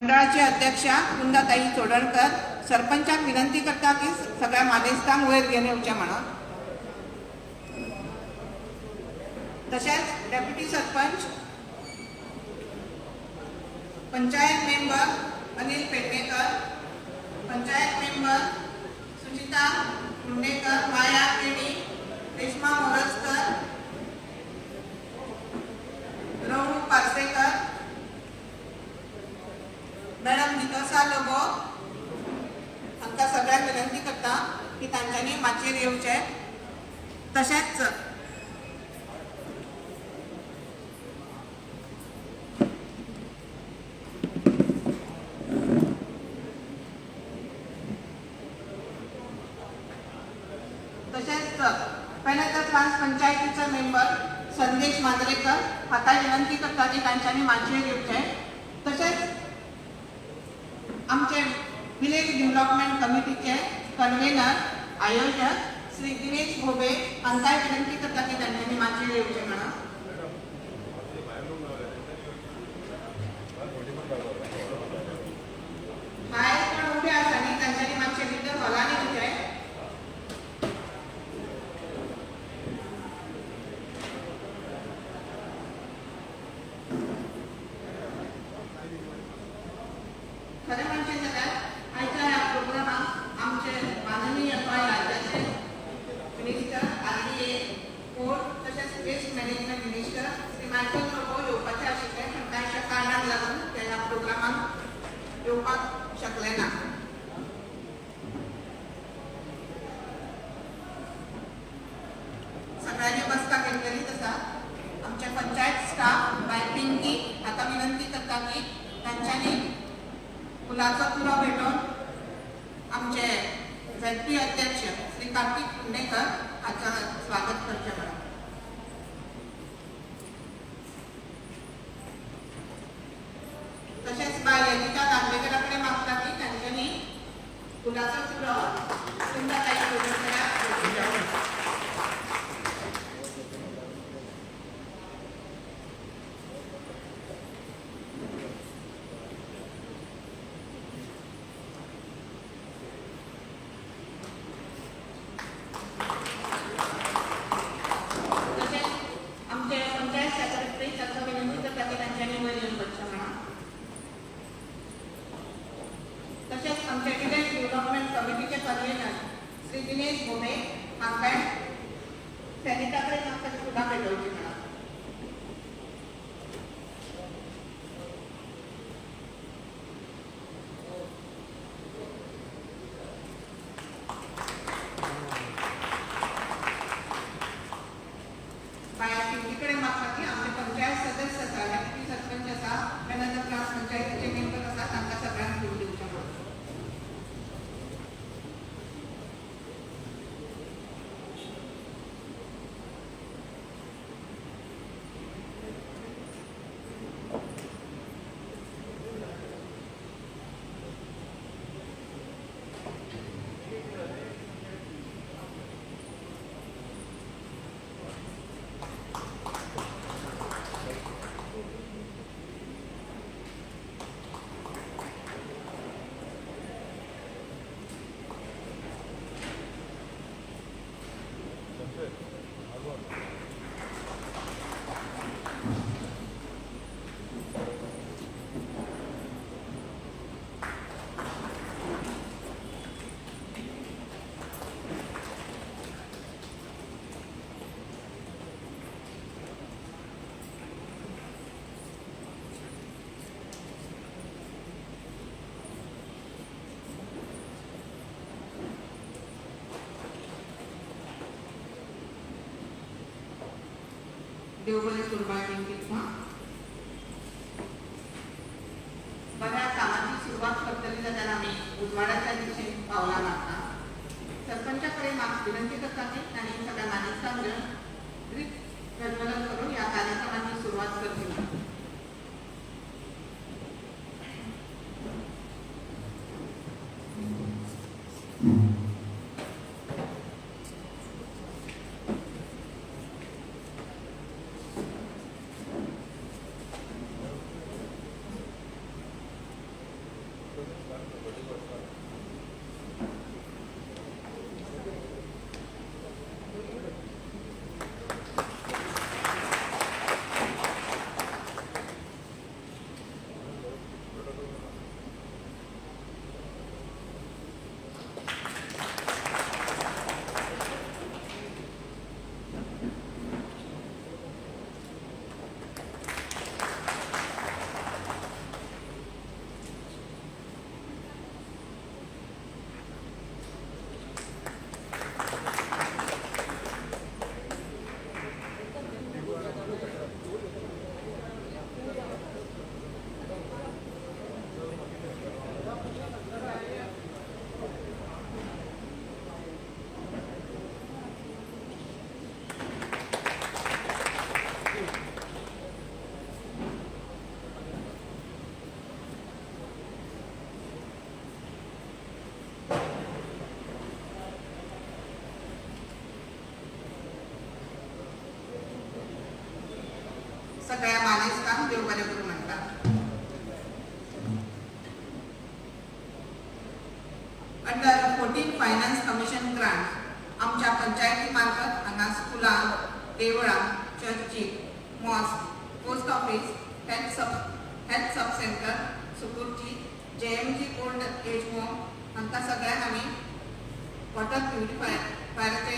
मंडळाची अध्यक्षा कुंदाताई चोडणकर सरपंचाक विनंती करता की सगळ्या मानेस्तांक वयर घेवन येवचें म्हणून. तशेंच deputy sarpanch, panchayat member Anil Pednekar, panchayat member Suchita Kundekar, Maya Keni, Reshma Morajkar, Ravu Parsekar, madam Nitosa Lobo हांकां सगळ्यांक विनंती करता की तांच्यांनी माचयेर येवचें. तशेंच पेनेकर पंचायतीचे मेंबर संदेश मांद्रेकर हाका विनंती करता की तांच्यांनी माचयेर येवचें. तशेंच आमचे विलेज डेव्हलपमेंट कमिटीचे कन्व्हेनर आयोजक श्री दिनेश भोबे हांकांय विनंती करता की तांच्यांनी माचयेर येवचें म्हणून. भायर कोण उबे आसा न्ही तांच्यांनी मातशें भितर हॉलांनी येवचें. खरें म्हणचें जाल्यार आयच्या ह्या प्रोग्रामाक आमचे माननीय गोंय राज्याचे मिनिस्टर RDA कोर्ट तशेंच waste management minister Shri Michael Lobo येवपाचे आशिल्ले, पूण कांयशा कारणाक लागून ते ह्या प्रोग्रामाक येवपाक शकले ना. सगळ्यांनी बसका केल्लीच आसा. आमचे पंचायत स्टाफ बाय पिंकी हाका विनंती करता की तांच्यांनी फुलाचो तुरो भेटून आमचे ZP अध्यक्ष श्री कार्तिक कुंडेकर हाचं स्वागत करचें म्हणून. तशेंच बाय ललिता दांडेकरा कडेन मागता की तांच्यांनी फुलाचो तुरो कुंदाताई चोडणकराक भेटून. तसेच आमचे विलेज डेव्हलपमेंट कमिटीचे कन्व्हेनर श्री दिनेश भोबे हांकांय सॅनिटा कडेन आमकां फुलां भेटोवची म्हणून. बाया पिंकी कडेन मागता की आमचे पंचायत सदस्य आसा, डेप्युटी सरपंच आसा, पेनेकर पंचायतीचे मेंबर आसा तांकां सगळ्यांक फूल दिवचें म्हणून. देव बरें सुरवात केली. बऱ्या कामाची सुरवात करतली जाल्यार आमी उजवाडाच्या दिशेन पावलां मारता. सरपंचा कडेन विनंती करता की तांणी सगळ्या मानेस्तांक घेवन प्रज्वलन करून ह्या कार्यक्रमाची सुरवात करची. सगळ्या मानेस्तान देव बरे करून म्हणतात. अंडर 14 फायनान्स कमिशन ग्रांट आमच्या पंचायती मार्फत हांगा स्कुलां, देवळां, चर्ची, mosque, post office, health sub centre, सुकुर्ची, JMG ओल्ड एज होम हांकां सगळ्यांक आमी वॉटर प्युरिफायराचे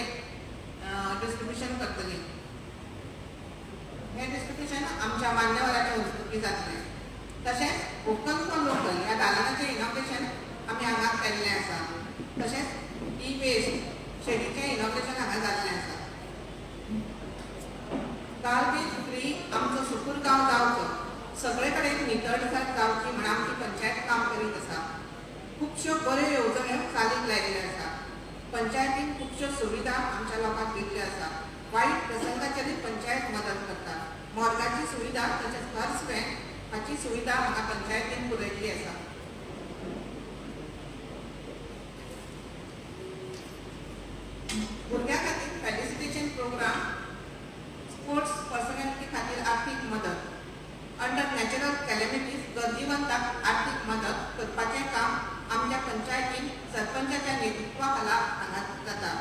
डिस्ट्रिब्युशन करतली. हे डिस्ट्रिब्युशन आमच्या मान्यवरांच्या हस्तुकी जातलें. तशेंच वोकल फॉर लोकल ह्या दालनाचें इनॉग्रेशन आमी हांगा केल्लें आसा. तशेंच ई-वेस्ट शेडीचें इनॉग्रेशन हांगा जाल्लें आसा. गार्बेज फ्री आमचो सुकूर गांव जावचो, सगळे कडेन नितळसाण जावची म्हण आमची पंचायत काम करीत आसा. खुबश्यो बऱ्यो येवजण्यो चालीक लायिल्ल्यो आसा. पंचायतीन खुबश्यो सुविधा आमच्या लोकांक दिल्ल्यो आसा. वायट प्रसंगाचेरूय पंचायत मदत करता. मोर्गाची सुविधा तशेंच हर्स व्हॅन हाची सुविधा म्हाका पंचायतीन पुरयल्ली आसा. भुरग्यां खातीर फेलिसिटेशन प्रोग्राम, स्पोर्ट्स पर्सनॅलिटी खातीर आर्थीक मदत, अंडर नॅचरल कॅलेमिटीज गरजेवंतांक आर्थीक मदत करपाचें काम आमच्या पंचायतीन सरपंचाच्या नेतृत्वा खाला हांगा जाता.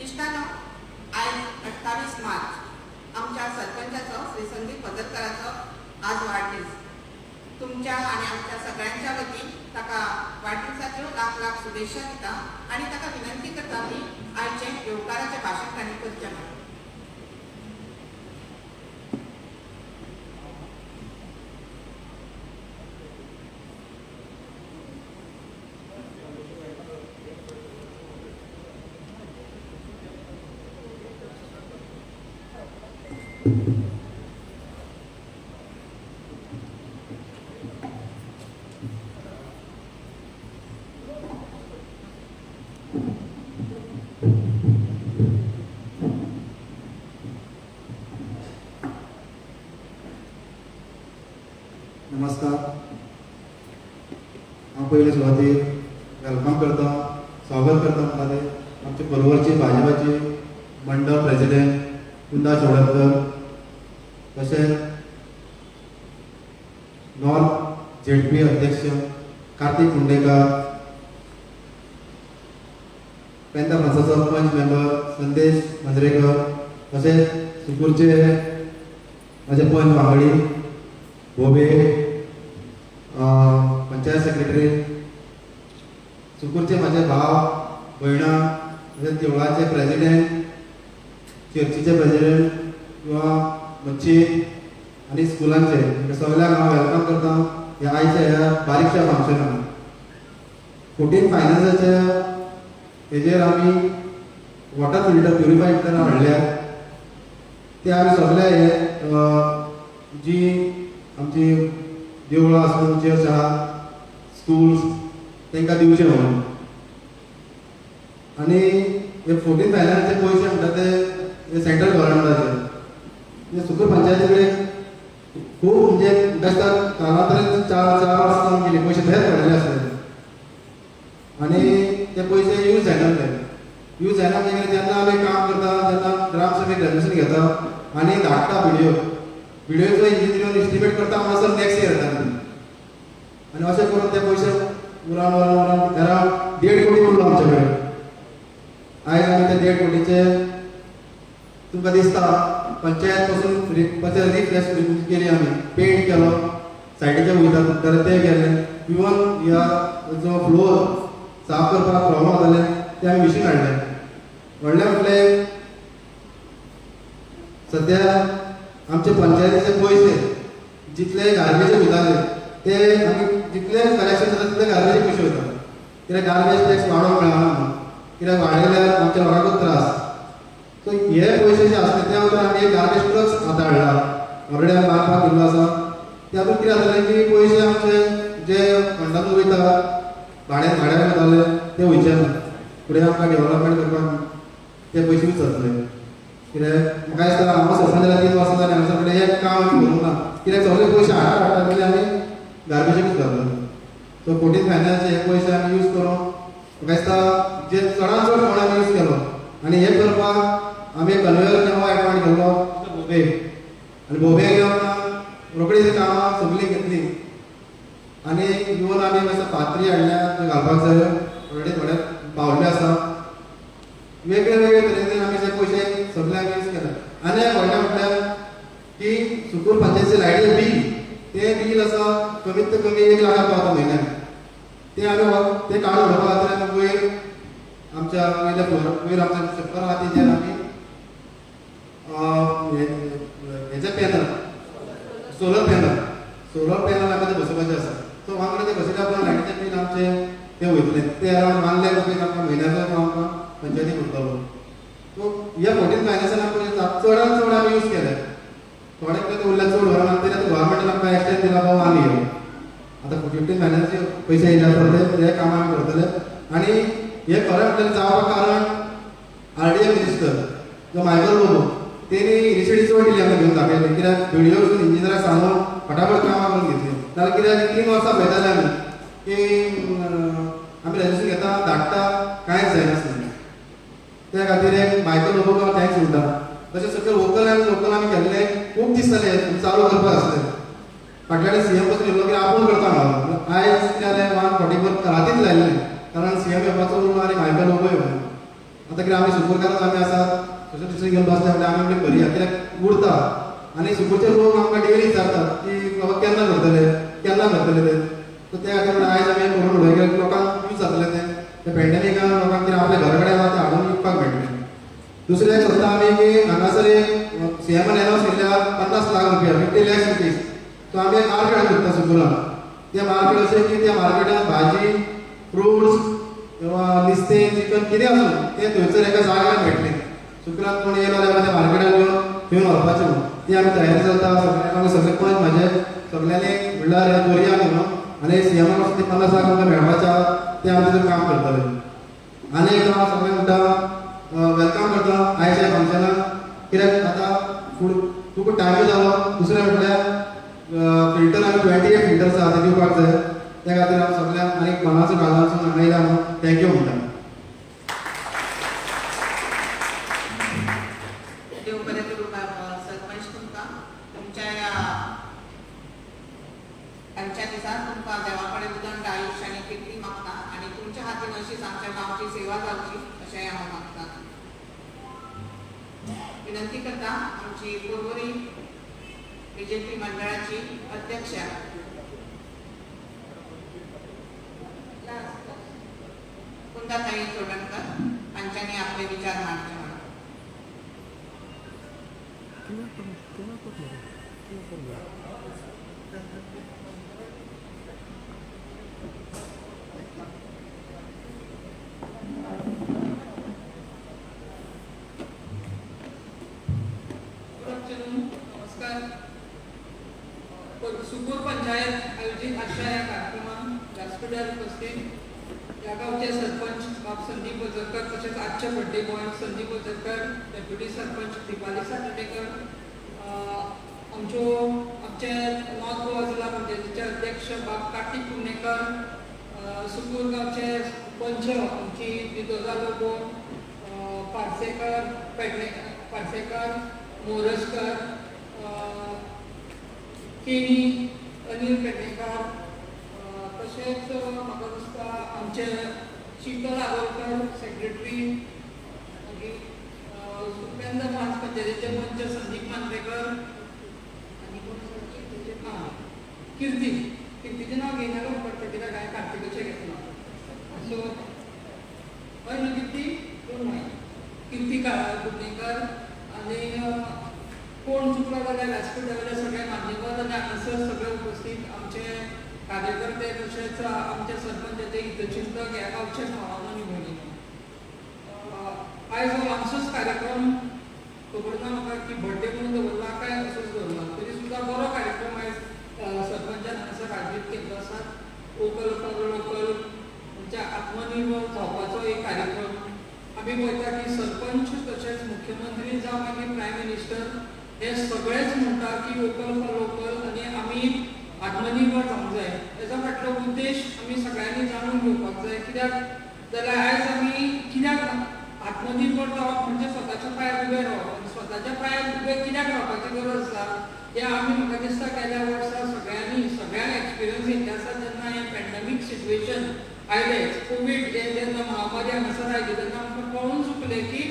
इश्टानो, आयज 28 मार्च आमच्या सरपंचाचो श्री संदीप पदरकराचो आज वाडदीस. तुमच्या आणि आमच्या सगळ्यांच्या वतीन ताका वाडदिसाच्यो लाख लाख शुभेच्छा दिता आणि ताका विनंती करता की आयचें येवकाराचें भाशण ताणें करचें म्हणून. नमस्कार. हांव पयले सुवातेर वेलकम करता, स्वागत करता म्हणटाले आमचे परवरची भाजपाची मंडळ प्रेसिडेंट कुंदा चोडकर, तशेंच नॉर्थ ZP अध्यक्ष कार्तिक कुंडेकर, पेंदा पंचायत पंच मेंबर संदेश मंद्रेकर, तशेंच सुकूरचे माझे पंच वांगडी भोबे, पंचायत सेक्रेटरी, सुकूरचे माझे भाव भयणां, तशेंच देवळाचे प्रेसिडेंट, चर्चीचे प्रेसिडेंट किंवा मच्छी आणि स्कुलांचे सगळ्यांक हांव वेलकम करता ह्या आयच्या ह्या बारीकशा फंक्शनाक. 14 फायनान्साच्या हेजेर आमी वॉटर फिल्टर प्युरिफाय करना हाडल्यात. ते आमी सगळे हे जी आमची देवळां आसूं, चर्च आहा, स्कूल्स तांकां दिवचे म्हणून. आनी हे 14 फायनान्सचे पयशे म्हणटा ते सेंट्रल गव्हर्मेंटाचे. म्हणजे सुकूर पंचायती कडेन खूब म्हणजे बेस्तार कालांतरान 4 वर्सां काम केली, पयशे थंयच पडलेले आसले आनी ते पयशे यूज जायनासले. यूज जायना म्हणजे जेन्ना आमी काम करता, जेन्ना ग्रामसभेक रेजल्यूशन घेता आनी धाडटा व्हिडिओचो इंजिनियर इस्टिमेट करता, हांगासर नेक्स्ट इयर येता आनी अशें करून ते पयशे उरान अरावंड 1.5 कोटी उरलो आमचे कडेन. आयज आमी ते 1.5 कोटीचे तुमकां दिसता पंचायत पासून रिफ्रेश केली आमी, पेंट केलो, सायडीचे वयतात जाल्यार ते केले, इवन ह्या जो फ्लोर साफ करपाक प्रॉब्लम जाताले ते आमी मिशीन हाडले. व्हडले म्हटले सद्या आमचे पंचायतीचे पयशे जितले गार्बेज वयताले ते आमी जितले कलेक्शन जाता तितले गार्बेज पयशे वयता. कित्याक गार्बेज टॅक्स वाडोवंक मेळना न्हू, कित्याक वाडयल्यार आमच्या लोकांकूच त्रास. सो हे पयशे जे आसले ते खातीर आमी एक गार्बेज ट्रक्स आतां हाडला, ऑलरेडी आमी मारपाक दिल्लो आसा. त्यातून कितें जातालें की पयशे आमचे जे फंडांतून वयता भाड्याक वयताले ते वयचे ना. फुडें आमकां डेव्हलपमेंट करपाक ते पयशे यूज जातले. कित्याक म्हाका दिसता हांव सरपंच जाल्यार 3 वर्सां जालीं हांगासर फुडें एक काम आमी करूंक ना, कित्याक सगळे पयशे हाडटा जाल्यार आमी गार्बेजीकूच घातले. सो 14 फायनान्सचे हे पयशे आमी यूज करून म्हाका दिसता जे चडांत चड फोंड आमी यूज केलो आनी हे करपाक आमी कन्वेयर केन्ना एपॉयंट केल्लो भोबे, आनी भोबे घेवन रोखडीच कामां सगळीं घेतली. आनी इवन आमी मातशें फातरी हाडल्या घालपाक जाय, ऑलरेडी थोडे पावल्ले आसा. वेगळे वेगळे तरेन आमी जे पयशे सगळे आमी यूज केला. आनी एक व्हडलें म्हटल्यार की सुकूर पंचायतीचे लायटीचे बिल, ते बिल आसा कमीत कमी 1 लाखाक पावता म्हयन्याक. ते आमी ते काडून उडोवपा खातीर आमी वयर आमच्या वयल्या फ्लोर वयर आमच्या छप्पर आहा तेजेर आमी हेचे पॅनल सोलर पॅनल आमी ते बसोवपाचे आसा. सो आमकां ते बसयल्या उपरांत लायटीचे बील आमचे ते वयतले, ते अरावंड 1 लाख रुपया आमकां म्हयन्याचो आमकां पंचायतीक उरतलो. सो ह्या 14 फायनान्सान आमकां चडांत चड आमी यूज केले. थोडे कडेन उरल्या चड व्हरोन तरी आतां गव्हर्मेंटान आमकां एक्सटेंड दिला बाबा आनी येयलो. आतां 15 फायनान्सचे पयशे येयल्या परते हे काम आमी करतले. आनी हे खरें म्हटल्यार जावपाक कारण RDA मिनिस्टर जो मायकल लोबो तेणी इनिशिएटीव चड दिली आमकां घेवन दाखयली. कित्याक व्हिडिओ वचून इंजिनियराक सांगून फटाफट कामां करून घेतली. नाल्यार कित्याक 3 वर्सां पळयताले आमी की आमी रजिस्ट्रेशन घेता धाडटा कांयच जायनासलें. त्या खातीर एक मायकल लोबोक थँक्स म्हणटा. तशें सगळें वोकल आनी लोकल आमी केल्ले खूब दीस जाले चालू करपाक आसले. फाटल्या कडेन CM पासून येयल्लो की आपूण करता हांव. आयज कितें जालें 144 रातीच लायिल्लें, कारण CM येवपाचो उरलो आनी मायकल लोबो येवना. आतां कितें आमी सुपूरकारांत आमी आसात, तशें दुसरें घेवन बसले म्हणल्यार आमी आपलें करया, कित्याक उरता. आनी सुपूरचे लोक आमकां डेली विचारतात की बाबा केन्ना करतले ते. सो त्या खातीर आयज आमी करून उडोवया, कित्याक लोकांक यूज जातलें ते पेंडेमिकान लोकांक कितें आपल्या घरा कडेन आसा तें हाडून विकपाक मेळटलें. दुसरें एक करता आमी की हांगासर एक CMन एनावन्स केल्यार 50 लाख रुपया 50 lakhs रुपीज. सो आमी एक मार्केट करता सुपुरान. तें मार्केट अशें की त्या मार्केटान भाजी, फ्रुट्स किंवा नुस्तें, चिकन कितें आसूं तें थंयसर एका जाग्यार मेळटलें. शुक्रार कोण येयलो जाल्यार त्या मार्केटान घेवन व्हरपाचें म्हणून ती आमी तयारी करता. सगळ्यांक सगळे पॉयंट म्हाजे सगळ्यांनी म्हणल्यार हें करया म्हणून. आनी CMन पासून 50 लाख आमकां मेळपाचें ते आमी तितून काम करतले. आनी एक हांव सगळें म्हणटा वेलकम करता आयच्या फंक्शनाक. कित्याक आतां खूब टायम जालो. दुसरें म्हटल्यार फिल्टर आमी 28 फिल्टर्स आहा ते दिवपाक जाय. त्या खातीर हांव सगळ्यांक आनी मनाचो काळजाचो हांगा येयला म्हणून थँक्यू म्हणटा. देव बरें करूं सरपंच तुमकां तुमच्या ह्या पंचायतीसान तुमकां देवा कडेन उदंड आयुश्य आनी किर्ती मागता आनी तुमच्या हातीन अशीच आमच्या गांवची सेवा जावची अशेंय हांव मागतां. विनंती करता आमची पर्वरी BJP मंडळाची अध्यक्ष कुंदाताई चोडणकर हांच्यांनी आपले विचार मांडचे म्हणून. नमस्कार. सुकूर पंचायत आयोजित अशा या कार्यक्रमात व्यासपीठार उपस्थित या गावचे सरपंच बाब संदीप वजरकर, तसेच आजचे birthday boy Sandeep Vajarkar, deputy sarpanch Dipali Satdekar, आमचे नॉर्थ गोवा जिल्हा पंचायतीचे अध्यक्ष बाब कार्तिक कुंडेकर, सुकूर गावचे पंच आमची दिदोजा लोबो, पार्सेकर, मोरजकर, केणी, अनिल पेडणेकर, तशेंच म्हाका दिसता आमचे शीतल आगोलकर सेक्रेटरी, मागीर सुपेंद्र फ्रांस पंचायतीचे पंच संदीप मांद्रेकर आनी कोण कीर्तीचें नांव घेयना पडटा कित्याक हांवें कार्तिकेचें घेतलां. सो हय न्हू कीर्ती कुडणेकर आनी कोण चुकलो जाल्यार व्यासपीठावेले सगळे मान्यवर आनी हांगासर सगळे उपस्थित आमचे कार्यकर्ते तशेंच आमचे सरपंचाचे हितचिंतक ह्या गांवचे भावांनो आनी भयणींनो, आयज हो ल्हानसोच कार्यक्रम खबर ना म्हाका की बर्थडे म्हणून दवरला काय असोच दवरला, तरी सुद्दां बरो कार्यक्रम आयज सरपंचान हांगासर आयोजीत केल्लो आसा. वोकल फॉर लोकल म्हणजे आत्मनिर्भर जावपाचो एक कार्यक्रम. आमी पळयता की सरपंच तशेंच मुख्यमंत्री जावं मागीर प्रायम मिनिस्टर हे सगळेच म्हणटा की वोकल फॉर लोकल आनी आमी आत्मनिर्भर जावंक जाय. हेजो फाटलो उद्देश आमी सगळ्यांनी जाणून घेवपाक जाय. कित्याक जाल्यार आयज आमी कित्याक आत्मनिर्भर जावप म्हणजे स्वताच्या पांयार उबें रावप, आनी स्वताच्या पांयार उबें कित्याक रावपाची गरज आसा हें आमी म्हाका दिसता गेल्या वर्सा सगळ्यांक एक्सपिरियन्स घेतले आसा. जेन्ना हें पॅन्डेमीक सिट्युएशन आयलें, कोवीड हें जेन्ना महामारी हांगासर आयली तेन्ना आमकां कळून चुकलें की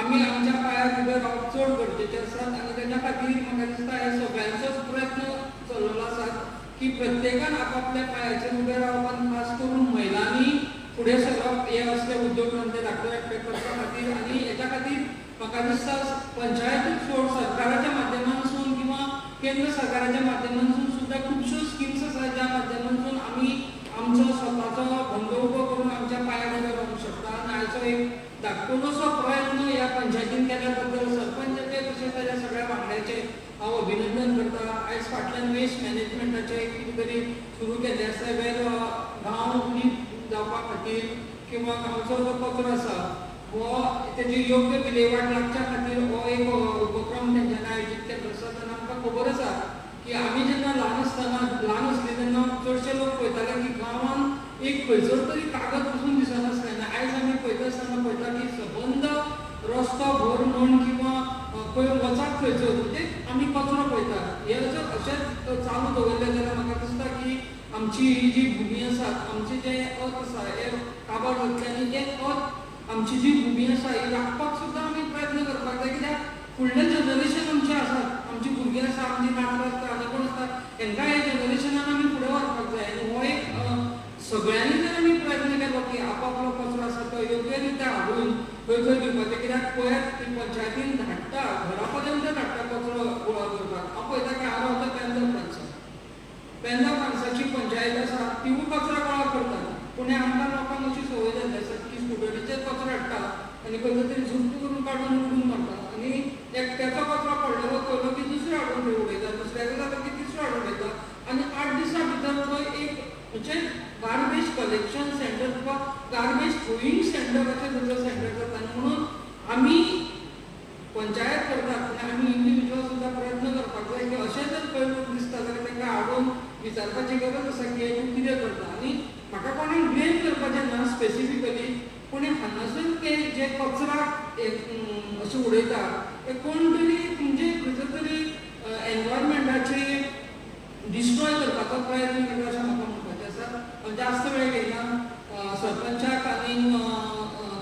आमी आमच्या पांयार उबें रावप चड गरजेचें आसा. आनी तेच्या खातीर म्हाका दिसता हे सगळ्यांचोच प्रयत्न चलिल्लो आसा की प्रत्येकान आपापल्या पांयाचेर उबें रावप आनी खास करून महिलांनी फुडें सरप हे असले उद्योग धंदे धाकटे करपा खातीर. आनी हेच्या खातीर म्हाका दिसता पंचायतूच सोड सरकाराच्या माध्यमांतसून किंवा केंद्र सरकाराच्या माध्यमांतसून सुद्दां खुबश्यो स्किम्स आसा ज्या माध्यमांतसून आमी आमचो स्वताचो धंदो उबो करून आमच्या पांयार उबे रावंक शकता. आनी हाचो एक धाकटुलोसो प्रयत्न ह्या पंचायतीन केल्या बद्दल सरपंचाचे तशेंच ताच्या सगळ्या वांगड्याचे हांव अभिनंदन करता. आयज फाटल्यान वेस्ट मॅनेजमेंटाचे कितें तरी सुरू केल्लें आसा वेर गांव नीट जावपा खातीर किंवा गांवचो जो कचरो आसा हो तेजी योग्य विलेवाट लागच्या खातीर हो एक उपक्रम तेंच्यांनी आयोजीत केल्लो आसा. आनी आमकां खबर आसा की आमी जेन्ना ल्हान आसले तेन्ना चडशे लोक पळयताले की गांवान एक खंयसर तरी कागद पसून दिसनासलें. आनी आयज आमी पळयता आसतना पळयता की सबंद रस्तो भर म्हण किंवा खंय वचत खंयसर म्हणजे आमी कचरो पळयता. हे जर अशेंच चालू दवरलें जाल्यार म्हाका दिसता की आमची ही जी भुमी आसा, आमचे जे अर्थ आसा हे काबार जातले आनी हे अर्थ आमची जी भुमी आसा ही राखपाक सुद्दां आमी प्रयत्न करपाक जाय. कित्याक फुडलें जनरेशन आमचें आसात, आमची भुरगीं आसा, आमची नातरां आसता आनी कोण आसता तांकां हे जनरेशनान आमी फुडें व्हरपाक जाय. आनी हो एक सगळ्यांनी जर आमी प्रयत्न केलो की आपापलो कचरो आसा तो योग्य रित्या हाडून खंय खंय दिवपाचें. कित्याक पळयात ती पंचायतीन धाडटा घरा पर्यंत धाडटा कचरो गोळा करपाक. हांव पळयता की हांव रावता पेंदा फ्रांसाची पंचायत आसा तिवूय कचरो गोळा करता. पूण आमकां लोकांक अशी संवय जाल्ली आसा की स्टुडंटाचेर कचरो हाडटा आनी खंय तरी झुट्ट करून काडून उडून मारता. आनी एकट्याचो कचरो पडलो पयलो की दुसरो हाडून थंय उडयता, दुसऱ्याचो जालो की तिसरो हाडून उडयता. आनी 8 दिसां भितर थंय एक म्हणजे गार्बेज कलेक्शन सेंटर किंवा गार्बेज थ्रोईंग सेंटर अशें थंयसर सेंटर करता. आनी म्हणून आमी पंचायत करतात आनी आमी इंडिविज्युअल सुद्दां प्रयत्न करपाक जाय की अशें जर खंय लोक दिसता जाल्यार तांकां हाडून विचारपाची गरज आसा की तूं कितें करता. आनी म्हाका कोणें ब्लेम करपाचें ना स्पेसिफिकली, पूण हांगासून ते जे कचराक अशें उडयता ते कोण तरी म्हणजे खंयसर तरी एनवायरमेंटाचे डिस्ट्रॉय करपाचो प्रयत्न केलो अशें म्हाका म्हणपाचें आसा. जास्त वेळ घेयना सरपंचाक आनी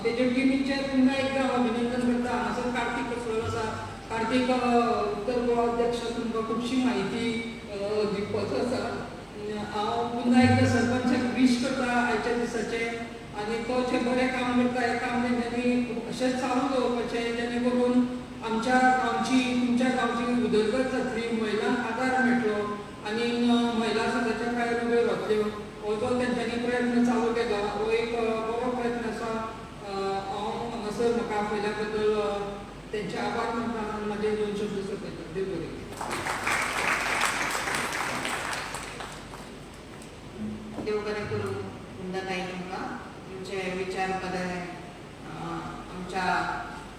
तेजे टिमीचे पुन्हा एकदां अभिनंदन करता. हांगासर कार्तिक कसलो आसा, कार्तिक उत्तर गोवा अध्यक्ष तुमकां खुबशी म्हायती दिवपाचो आसा. हांव पुन्हा एकदां सरपंचाक विश करता आयच्या दिसाचे. आनी तो जे बरें काम करता हें काम तेंच्यांनी अशेंच चालू दवरपाचें जेणे करून आमच्या गांवची तुमच्या गांवची उदरगत जातली, महिलांक आदार मेळटलो आनी महिला स्वताच्या पांयार उब्यो रावतल्यो. हो जो तेंच्यांनी प्रयत्न चालू केला हो एक बरो प्रयत्न आसा. हांव हांगासर म्हाका आपयल्या बद्दल तेंचे आभार मानता आनी म्हाजे 2 शब्द सोंपयता. देव बरें. देव बरें करूं कुंदताई तुमकां. तुमचे विचार बरें आमच्या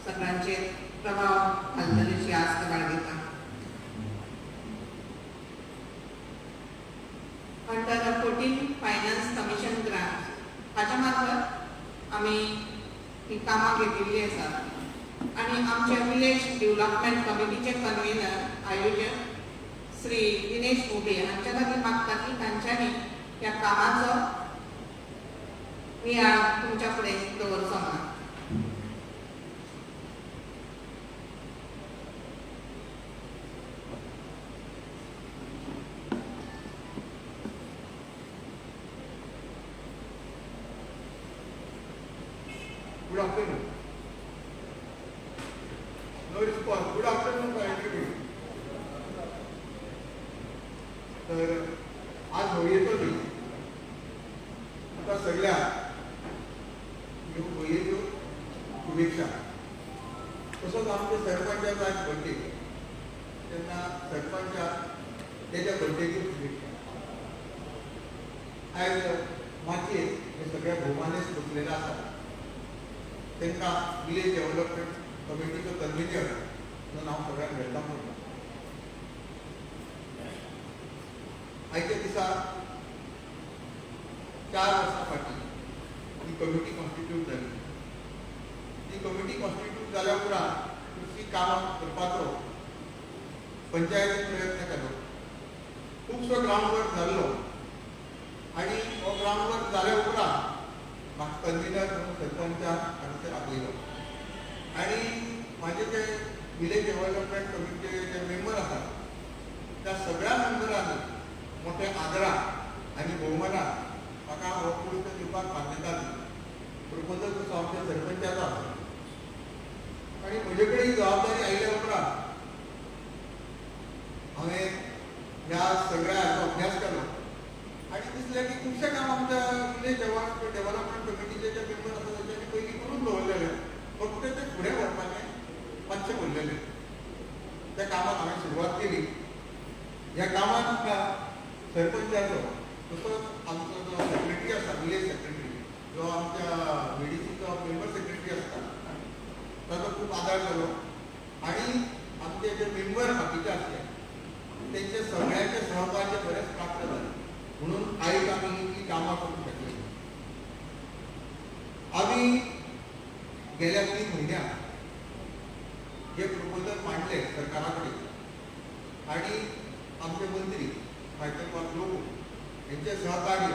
सगळ्यांचेर प्रभाव घालतलीची आस्त बाळगिता. अंडर 14 फायनान्स कमिशन ग्रांट हाच्या मार्फत आमी ही कामां घेतिल्लीं आसात. आनी आमचे विलेज डेव्हलपमेंट कमिटीचे कन्व्हेनर आयोजक श्री दिनेश मोगे हांच्या खातीर मागता की तांच्यांनी या कामाचं मी आज तुमच्या पुढे दवरचो म्हणा. Good afternoon. No response. Good afternoon, everybody. तर आज होळयेचो दीस. आता सगळ्या होळयेच्यो शुभेच्छा. तसोच आमच्या सरपंचाचो आज बर्थडे. तेन्ना सरपंचाक तेच्या बर्थडेच्यो शुभेच्छा. आयज मातयेर हे सगळ्या भोवमानेस बसलेले आसात. तांकां विलेज डेव्हलपमेंट कमिटीचो कन्व्हिनियर म्हणून हांव सगळ्यांक वेलकम करता. आयच्या दिसा 4 वर्सां फाटीं ही कमिटी कॉन्स्टिट्यूट जाली. ती कमिटी कॉन्स्टिट्यूट जाल्या उपरांत ती कामां करपाचो पंचायतीन प्रयत्न केलो. खुबसो ग्राउंड वर्क जाल्लो आनी हो ग्राउंड वर्क जाल्या उपरांत म्हाका कन्व्हिनियर म्हणून सरपंचान हांगासर आपयलो. आनी म्हाजे जे विलेज डेव्हलपमेंट कमिटीचे जे मेंबर आसात त्या सगळ्या मेंबरांनी मोठे आदरान आनी भोवमानान म्हाका हो पोस्ट दिवपाक मान्यता दिली. प्रपोजल तसो आमच्या सरपंचाचो आसा. आनी म्हजे कडेन ही जबाबदारी आयिल्ल्या उपरांत हांवें ह्या सगळ्या हाचो अभ्यास केलो आनी दिसलें की खुबशे काम आमच्या विलेज डेव्हलपमेंट कमिटीचे जे मेंबर आसा तेच्यांनी पयलीं करून दवरलेले. फक्त ते फुडें व्हरपाचें मातशें उरलेलें. त्या कामाक हांवें सुरवात केली. ह्या कामाक म्हाका सरपंचाचो तसोच आमचो जो सेक्रेटरी आसा विलेज सेक्रेटरी जो आमच्या व्हीडीसीचो मेंबर सेक्रेटरी आसता ताचो खूब आदार जालो. आनी आमचे जे मेंबर बाकीचे आसले तेंचे सगळ्यांचे सहकार्य बरेंच प्राप्त जालें. म्हणून आयज आमी ही कामां करूंक शकले. आमी गेल्या 3 म्हयन्यात जे प्रपोजल मांडले सरकारा कडेन आनी आमचे मंत्री मायकल लोबो हेंचे सहकार्य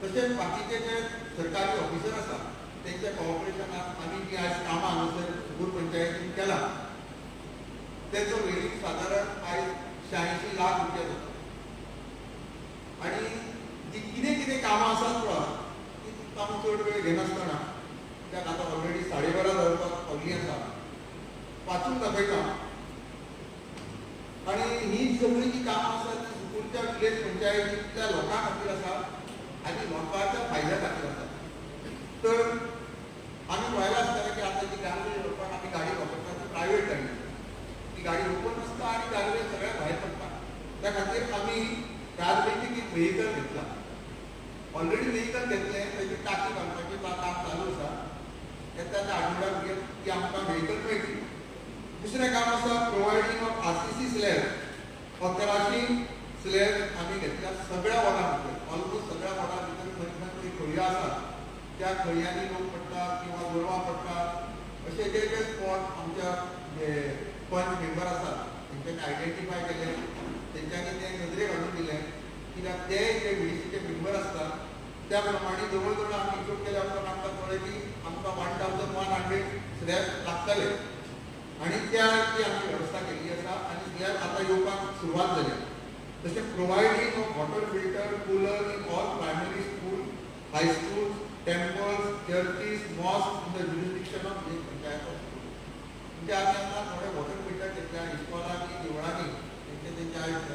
तशेंच बाकीचे जे सरकारी ऑफिसर आसा तेंच्या कॉपरेशनान आमी जी आयज कामां हांगासर सुगूर पंचायतीन केलां तेचो वेळीच सादारण आयज 86 लाख रुपया जाता. आनी जी कितें कामां आसात पळय ती कामां चड वेळ घेनासतना कित्याक आतां ऑलरेडी 12:30 जावपाक पावली आसा. वाचून दाखयता. आनी ही सगळी जी कामां आसात ती सुगूरच्या विलेज पंचायतींतल्या लोकां खातीर आसा आनी लोकांच्या फायद्या खातीर आसा. तर आमी पळयलां आसतलें की आतां जी गार्बेज व्हरपाक आमी गाडी वापरतात ती प्रायवेट गाडी. ती गाडी ओपन आसता आनी गार्बेज सगळ्या भायर पडटा. त्या खातीर आमी गार्बेजीक एक व्हेकल घेतला. ऑलरेडी व्हेकल घेतलें तेजी टाकी बांदपाचें काम चालू आसा. येता त्या आठवड्याक ती आमकां व्हेकल मेळटली. दुसरें काम आसा प्रोवायडींग ऑफ RCC स्लॅब. 1100 स्लॅब आमी घेतल्या सगळ्या वॉर्डां भितर. ऑलमोस्ट सगळ्या वॉर्डां भितर खंय खंय खळयो आसात त्या खळयांनी लोक पडटात किंवा गोरवां पडटात अशे जे जे स्पॉट आमच्या जे पंच मेंबर आसात तेंच्यांनी आयडेंटिफाय केले. तेंच्यांनी ते नदरेक हाडून दिले कित्याक ते जे व्हीडीसीचे मेंबर आसतात त्या प्रमाणे जवळ जवळ आमी हिशोब केल्या उपरांत आमकां कळ्ळें की आमकां 1100 स्लॅब लागतले. आनी त्याची आमी वेवस्था केल्ली आसा आनी स्लॅब आतां येवपाक सुरवात जाली. तशें providing of water filter cooler in all primary school, high school, temples, churches, mosque in the jurisdiction of village panchayat of school. म्हणजे आमी आतां थोडे वॉटर फिल्टर घेतल्या इस्कॉलांनी देवळांनी तेंचे आयज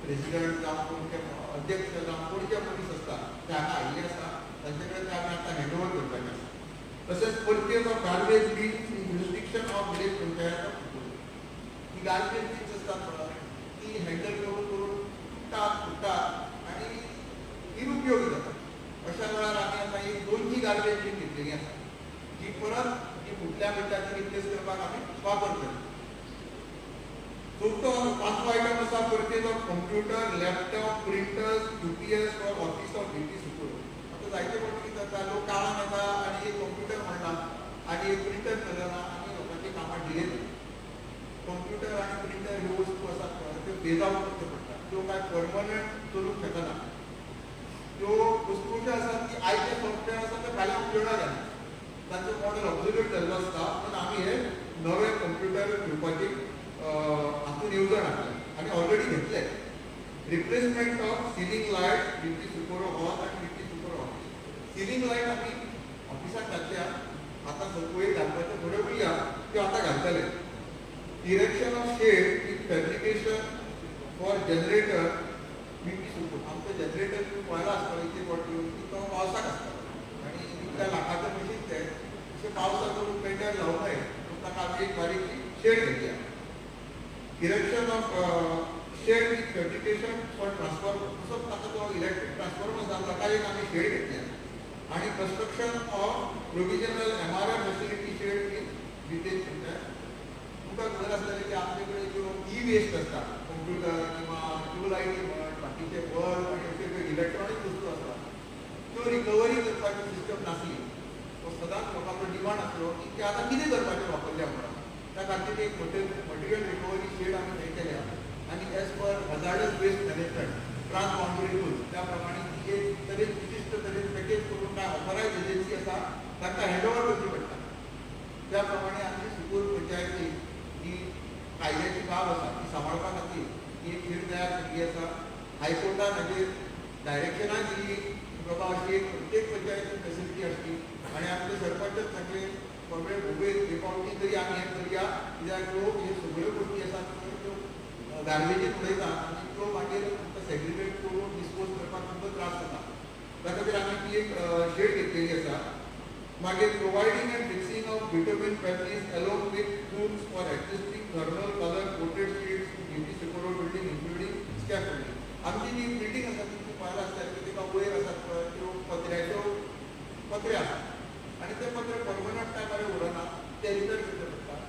प्रेसिडेंट जावं कोण ते अध्यक्ष जावं कोण जे मनीस आसता ते हांगा आयिल्ले आसा. तांचे कडेन ते आमी आतां हँडओवर करपाचें आसा. तशेंच purchase of garbage beans in jurisdiction of village panchayat of school. He garbage beans आसतात पळय ती हँडल करून फुटतात आनी निरुपयोगी जातात. अशा वेळार आमी आतां एक 200 गार्बेज बीन घेतलेली आसा जी परत ही फुटल्या मिनटांची रिप्लेस करपाक आमी वापरतली. चवथो 5वो आयटम आसा purchase of computer, laptop, printers, UPS for office of duty super. आतां जायते फावटी कितें जाता लोक कामाक येता आनी एक कंप्युटर म्हणटात आनी एक प्रिंटर चलना आनी लोकांची कामां डिले जातात. कंप्युटर आनी प्रिंटर ह्यो वस्तू आसात पळय त्यो फेज आवट करच्यो पडटा. त्यो कांय परमनंट चलूंक शकना. आयचे सॉफ्टवेअर आसा ते फाल्यां उपयोगाक येना तांचो मॉडेल ऑब्सोल्यूट जाल्लो आसता पूण आमी हे नवे कंप्युटर घेवपाची हातून येवजण हाडले आनी ऑलरेडी घेतले replacement of ceiling light with सुपरो हॉल आनी विथ सुपरो ऑफिस सिलींग लायट आमी ऑफिसाक घातल्या आतां सकयल घालपाचे थोड्यो उरल्या त्यो आतां घालतले erection of shed with fabrication for generator with super आमचो जनरेटर तुम्ही पळयला आसतलो इतली पडटी तो पावसाक आसता आनी इतल्या लाखाचें मशीन तें अशें पावसाक करून पेंटर लावंक जाय पूण ताका आमी एक बारीकशी शेड घेतल्या erection of shed with fabrication for transformer तसोच ताका तो इलेक्ट्रीक ट्रान्सफॉर्मर जाता ताका एक आमी शेड घेतल्या आणि construction of provisional MRF facility shed in विदेश तुमकां खबर आसतलें की आमचे कडेन ज्यो वेस्ट आसता कंप्युटर किंवा ट्यूबलायटी म्हण बाकीचे बल्ब आनी अशे ज्यो इलेक्ट्रॉनीक वस्तू आसता त्यो रिकवरी करपाची सिस्टम नासली तो सदांच लोकांचो डिमांड आसलो की ते आतां कितें करपाचें वापरल्या म्हणून त्या खातीर एक मटेरियल रिकवरी शेड आमी थंय केल्या आनी as per hazardous waste management transboundary rules त्या प्रमाणे ती एक तरेन विशिष्ट तरेन पॅकेज करून काय ऑथरायज एजन्सी आसा ताका हँडओवर करची पडटा त्या प्रमाणे आमची सुकूर पंचायती ही कायद्याची बाब आसा ती सांबाळपा खातीर ही एक खीर तयार केल्ली आसा हायकोर्टान हाजेर डायरेक्शनां दिल्ली बाबा अशी एक प्रत्येक पंचायतीन फॅसिलिटी आसची आनी आमचे सरपंचच सांगले सगळे भोगेर एकावटी तरी आमी हें करया कित्याक लोक हे सगळ्यो गोश्टी आसात त्यो गार्बेजीन उडयता आनी त्यो मागीर सेग्रिगेट करून डिस्पोज करपाक खूब त्रास जाता त्या खातीर आमी ती एक शेड घेतलेली आसा मागीर providing and fixing of vitamin families along with tools for existing thermal colour coated sheets duty secure building including scaffolding आमची जी बिल्डींग आसा ती पळयला आसता की तिका वयर आसात पळय त्यो पत्र्याच्यो पत्रे आसात आनी ते पत्रे परमनंट टायमार उरना ते रिपेर करचे पडटा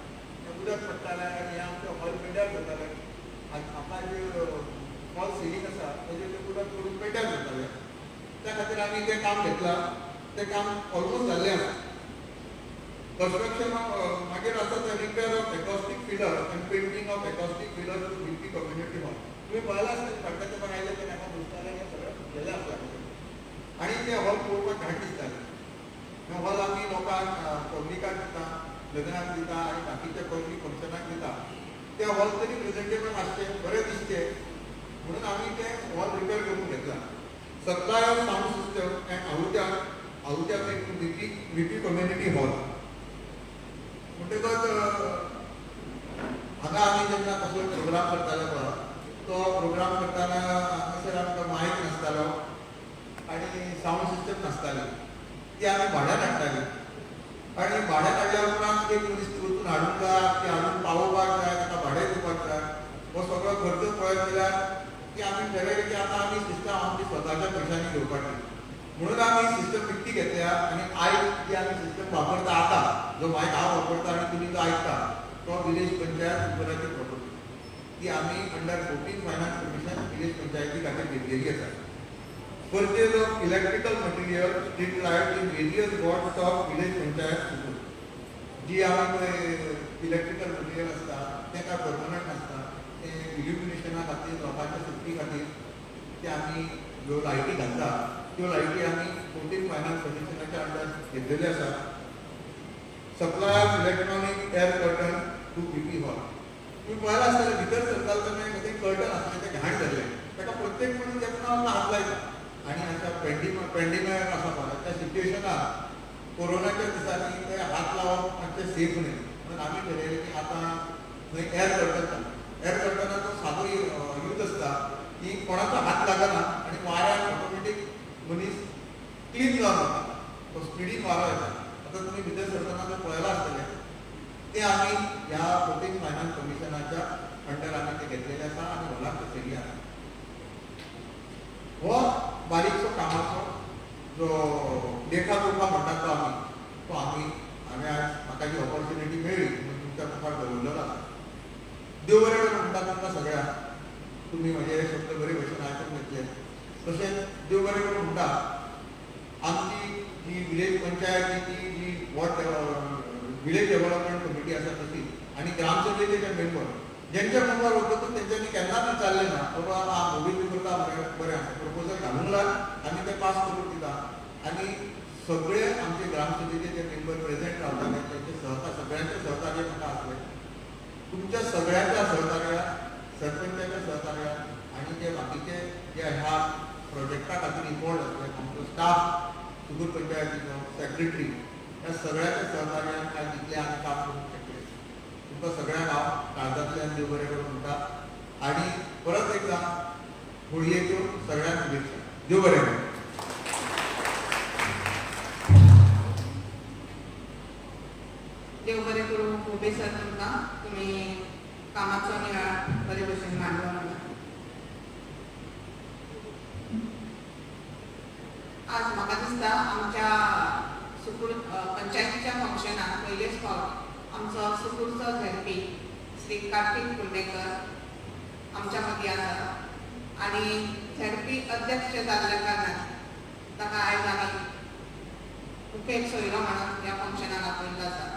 तें उदक पडटालें आनी हे आमचे हॉल पेड्यार जाताले आमकां जे फॉल सिलींग आसा तेजेर ते उदक करून पेड्यार जाताले त्या खातीर आमी तें काम घेतलां तें काम ऑलमोस्ट जाल्लें आसा कंस्ट्रक्शन मागीर आसा ते रिपेर ऑफ एकॉस्टीक फिलर आनी painting of acoustic filler to built community hall तुम्ही पळयला आसतलें फाटल्या तेंपार आयले ते म्हाका दिसतालें हें सगळें गेलें आसलें आनी ते हॉल पळोवपाक घाण दिसताले हे हॉल आमी लोकांक पब्लिकाक दिता लग्नाक दिता आनी बाकीच्या पब्लीक फंक्शनाक दिता ते हॉल तरी प्रेझेंटेबल आसचें बरें दिसचें म्हणून आमी ते हॉल रिपेर करून घेतला supply of sound system and आहुत्या विपी कम्युनिटी हॉल म्हणटकच हांगा आमी जेन्ना कसलो प्रोग्राम करताले पळय तो प्रोग्राम करतना हांगासर आमकां मायक नासतालो आनी साऊंड सिस्टम नासताली ती आमी भाड्यान हाडटाली आनी भाड्यान हाडल्या उपरांत एक मनीस वचून हाडूंक जाय ती हाडून पावोवपाक जाय ताका भाडें दिवपाक जाय हो सगळो खर्च पळयत जाल्यार की आमी ठरयलें की आतां आमी सिस्टम आमची स्वताच्या पयशांनी घेवपाची म्हणून आमी सिस्टम विकती घेतल्या आनी आयज जी आमी सिस्टम वापरता आतां जो मायक हांव वापरता आनी तुमी जो आयकता तो विलेज पंचायत सुपराची प्रॉपर्टी ती आमी अंडर 14 फायनान्स कमिशन विलेज पंचायती खातीर घेतलेली आसा purchase of electrical material street light in various wards of village panchayat सुपर जी आमी पळय इलेक्ट्रिकल मटेरियल आसता तें कांय परमनंट नासता ते इल्युमिनेशना खातीर लोकांच्या सेफ्टी खातीर ते आमी ज्यो लायटी घालता त्यो लायटी आमी 14 फायनान्स कमिशनाच्या अंडर घेतलेल्यो आसा supply of electronic air curtain to BP hall तुम्ही पळयला आसतलें भितर सरताले तेन्ना तें कर्टन आसलें तें घाण जाल्लें ताका प्रत्येक मनीस येतना हात लायता आनी अशा पेंडिमाक आसा पळय त्या सिट्युएशनाक कोरोनाच्या दिसांनी ते हात लावप मातशें सेफ न्हय म्हणून आमी ठरयलें की आतां थंय एअर कर्टन एअर कर्टनाचो सादो यूज आसता की कोणाचो हात लागना आनी वाऱ्यान ऑटोमॅटीक मनीस क्लीन जावन वता तो स्पिडीन वारो येता आतां तुमी भितर सरतना तें पळयलां आसतलें ते आमी ह्या 14 फायनान्स कमिशनाच्या अंडर आमी ते घेतलेले आसा आनी हॉलाक बसयल्ली आसा हो बारीकसो कामाचो जो लेखाजोखा म्हणटा तो आमी हांवें आज म्हाका जी ऑपॉर्च्युनिटी मेळ्ळी म्हणून तुमच्या मुखार दवरलेलो आसा देव बरें करूं म्हणटा तुमकां सगळ्यांक तुमी म्हजे शब्द बरे भशेन आयकून घेतले तशेंच देव बरें करूं म्हणटा आमची जी विलेज पंचायतीची जी विलेज डेव्हलपमेंट कमिटी आसा तशी आनी ग्रामसभेचे जे मेंबर ज्यांच्या मुखार वतकूच तेंच्यांनी केन्नाच विचारलें ना बाबा हांव मोबील करता बरें आसा प्रपोजल घालूंक लाग आमी तें पास करून दिता आणि सगळे आमचे ग्रामसभेचे जे मेंबर प्रेझेंट रावताले त्यांचे सगळ्यांचे सहकार्य म्हाका आसले. तुमच्या सगळ्यांच्या सहकार्या, सरपंचाच्या सहकार्या आणि जे बाकीचे जे ह्या प्रोजेक्टा खातीर इन्वॉल्व आसले, आमचो स्टाफ, सुगूर पंचायतीचो सेक्रेटरी, ह्या सगळ्यांच्या सहकार्यान आज जितले आमी काम करूंक शकले. तुमकां सगळ्यांक हांव काळजांतल्यान देव बरें करूं म्हणटा आणि परत एकदा होळयेच्यो सगळ्यांक शुभेच्छा. देव बरें करूं. देव बरें करूं. उबे सर तुमकां तुमी कामाचो नियाळ बरे भशेन मांडलो म्हणून. आज म्हाका दिसता आमच्या सुकूर पंचायतीच्या फंक्शनाक पयलेच फावट आमचो सुकूरचो झेडपी श्री कार्तिक कुंडेकर आमच्या मदीं आसा आणि झेडपी अध्यक्ष जाल्ल्या कारणान ताका आयज आमी मुखेल सोयरो म्हणून ह्या फंक्शनाक आपयल्लो आसा.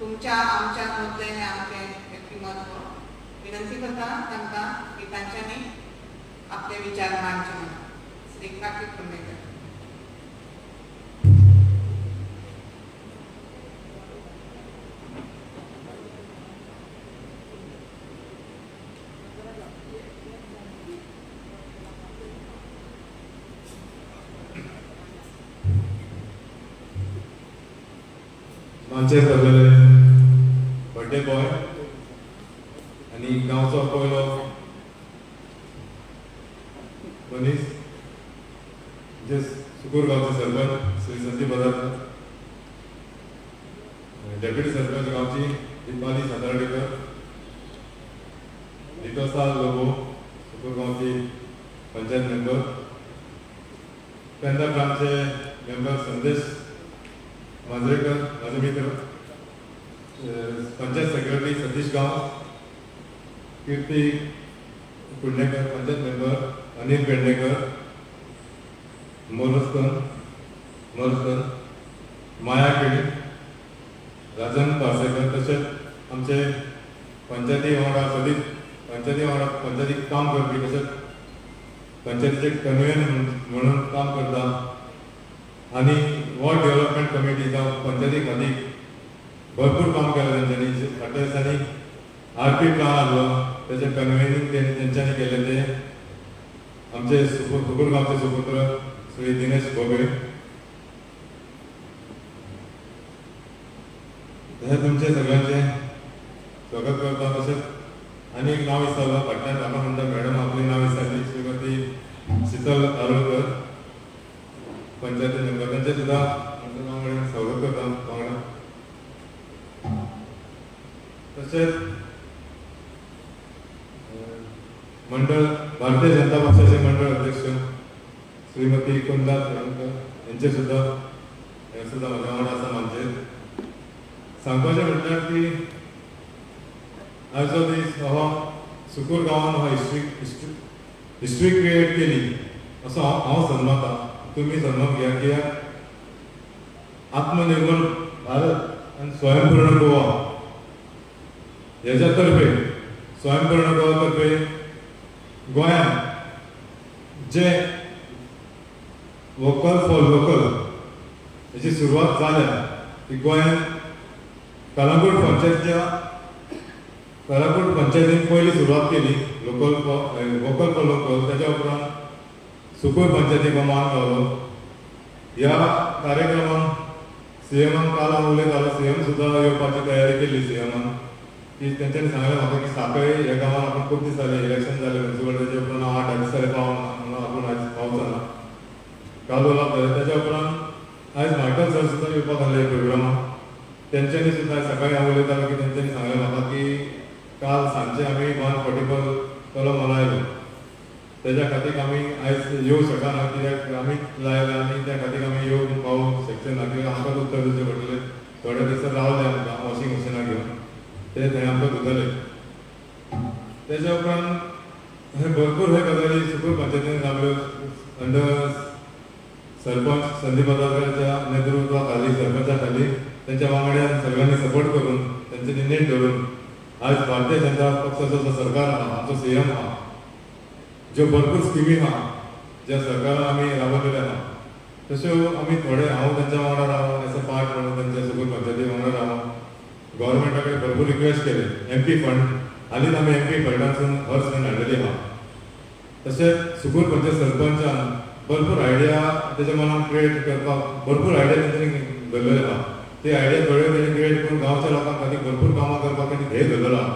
तुमच्या आमच्या मदलें हें आमचें व्यक्तिमत्व. विनंती करता तांकां की तांच्यांनी आपले विचार मांडचे म्हणून. श्री कार्तिक कुंडेकर. आमचे सगळे बर्थडे बॉय आणि गांवचो पयलो मनीस जे सुकूर गांवचे सरपंच श्री संदीप बजारकर, डेप्युटी सरपंच गांवची दीपाली सातार्डेकर, नितोसा लोबो सुकूर गांवची पंचायत मेंबर, पेंदा ग्रामचे मेंबर संदेश मांजरेकर माझे मित्र, पंचायत सेक्रेटरी सतीश गांव, कीर्ती कुंडेकर पंचायत मेंबर, अनिल पेडणेकर, मोरस्कन, माया केळी, राजन पार्सेकर, तसेच आमचे पंचायती वांगडा सदीक पंचायतीक काम करपी तसेच पंचायतीचे कन्व्हेनर म्हणून काम करता आणि वॉर्ड डेव्हलपमेंट कमिटी जावं पंचायती खातीर भरपूर काम केलें तेंच्यांनी. फाटल्या दिसांनी आरपी प्लान आसलो तेजें कन्व्हेनिंग तेंच्यांनी केलें तें आमचे सुकूर गांवचे सुपुत्र श्री दिनेश भोगरे. हे तुमचे सगळ्यांचे स्वागत करता. तशेंच आनी एक नांव विसरलो फाटल्यान म्हाका म्हणटा मॅडम आपली नांव विसरली, श्रीमती शीतल आरोलकर पंचायती मेंबर, त्यांचे सुद्धा वांगडा स्वागत करता वांगडा. तशेंच मंडळ भारतीय जनता पक्षाचे मंडळ अध्यक्ष श्रीमती कुंदा यांचे सुद्धा म्हाज्या वांगडा आसा. म्हणजे सांगपाचें म्हटल्यार की आयचो दीस हो सुकूर गांवान हो हिस्ट्री क्रिएट केली असो हांव समजता. तुम्ही समजून घ्या कित्याक आत्मनिर्भर भारत आणि स्वयंपूर्ण गोवा ह्याच्या तर्फे स्वयंपूर्ण गोवा तर्फे गोंयांत जे वोकल फॉर लोकल हेची सुरवात जाल्या ती गोंयांत कलंगूट पंचायतीन पयली सुरवात केली वोकल फॉर लोकल. त्याच्या उपरांत सुकूर पंचायतीक मान गावलो. ह्या कार्यक्रमान सीएमान काल हांव उलयतालो, सीएम सुद्दां येवपाची तयारी केली सीएमान, की तेंच्यांनी सांगलें म्हाका की सांखळे ह्या गांवांत आपूण खूब दीस जाले इलेक्शन जालें म्युनिसिपालिटीचे उपरांत हांव 8 दीस जाले पावना आपूण आयज पावचो ना. काल उलयताले तेच्या उपरांत आयज मायकल सर सुद्दां येवपाक आसले प्रोग्रामाक. तेंच्यांनी सुद्दां सकाळीं हांव उलयतालो की तेंच्यांनी सांगलें म्हाका की काल सांजचे आमी 144 कलम लायलो, तेज्या खातीर आमी आयज येवंक शकना कित्याक आमी लायला आनी त्या खातीर आमी येवंक पावूंक शकचे ना कित्याक आमकां उत्तर दिवचें पडटलें. थोडे दीस रावले आमकां वॉशिंग मशिनाक घेवन ते थंय आमकां धुतले. तेच्या उपरांत हे भरपूर हे गजाली सुकूर पंचायतीन जाल्यो. अंडर सरपंच संदीप बजारकरांच्या नेतृत्वाखाली सरपंचा खाली त्यांच्या वांगड्यान सगळ्यांनी सपोर्ट करून त्यांच्यानी नेट धरून आज भारतीय जनता पक्षाचो जो सरकार आहा, आमचो सीएम आहा, ज्यो भरपूर स्किमी आहा ज्या सरकारान आमी राबयलेल्या आहा तश्यो आमी थोडे हांव तांच्या वांगडा रावो एज अ पार्ट म्हणून तांच्या सुकूर पंचायती वांगडा रावो गव्हर्मेंटा कडेन भरपूर रिक्वेस्ट केले MP फंड हालींच आमी MP फंडांतसून हर्स बीन हाडलेली आहा तशेंच सुकूर पंचायत सरपंचान भरपूर आयडिया तेच्या मनान क्रिएट करपाक भरपूर आयडिया तेंच्यांनी धरलेले आहा ती आयडिया थोड्यो तेणी क्रिएट करून गांवच्या लोकांक खातीर भरपूर कामां करपाक तेणी ध्येय धरलेलो आहा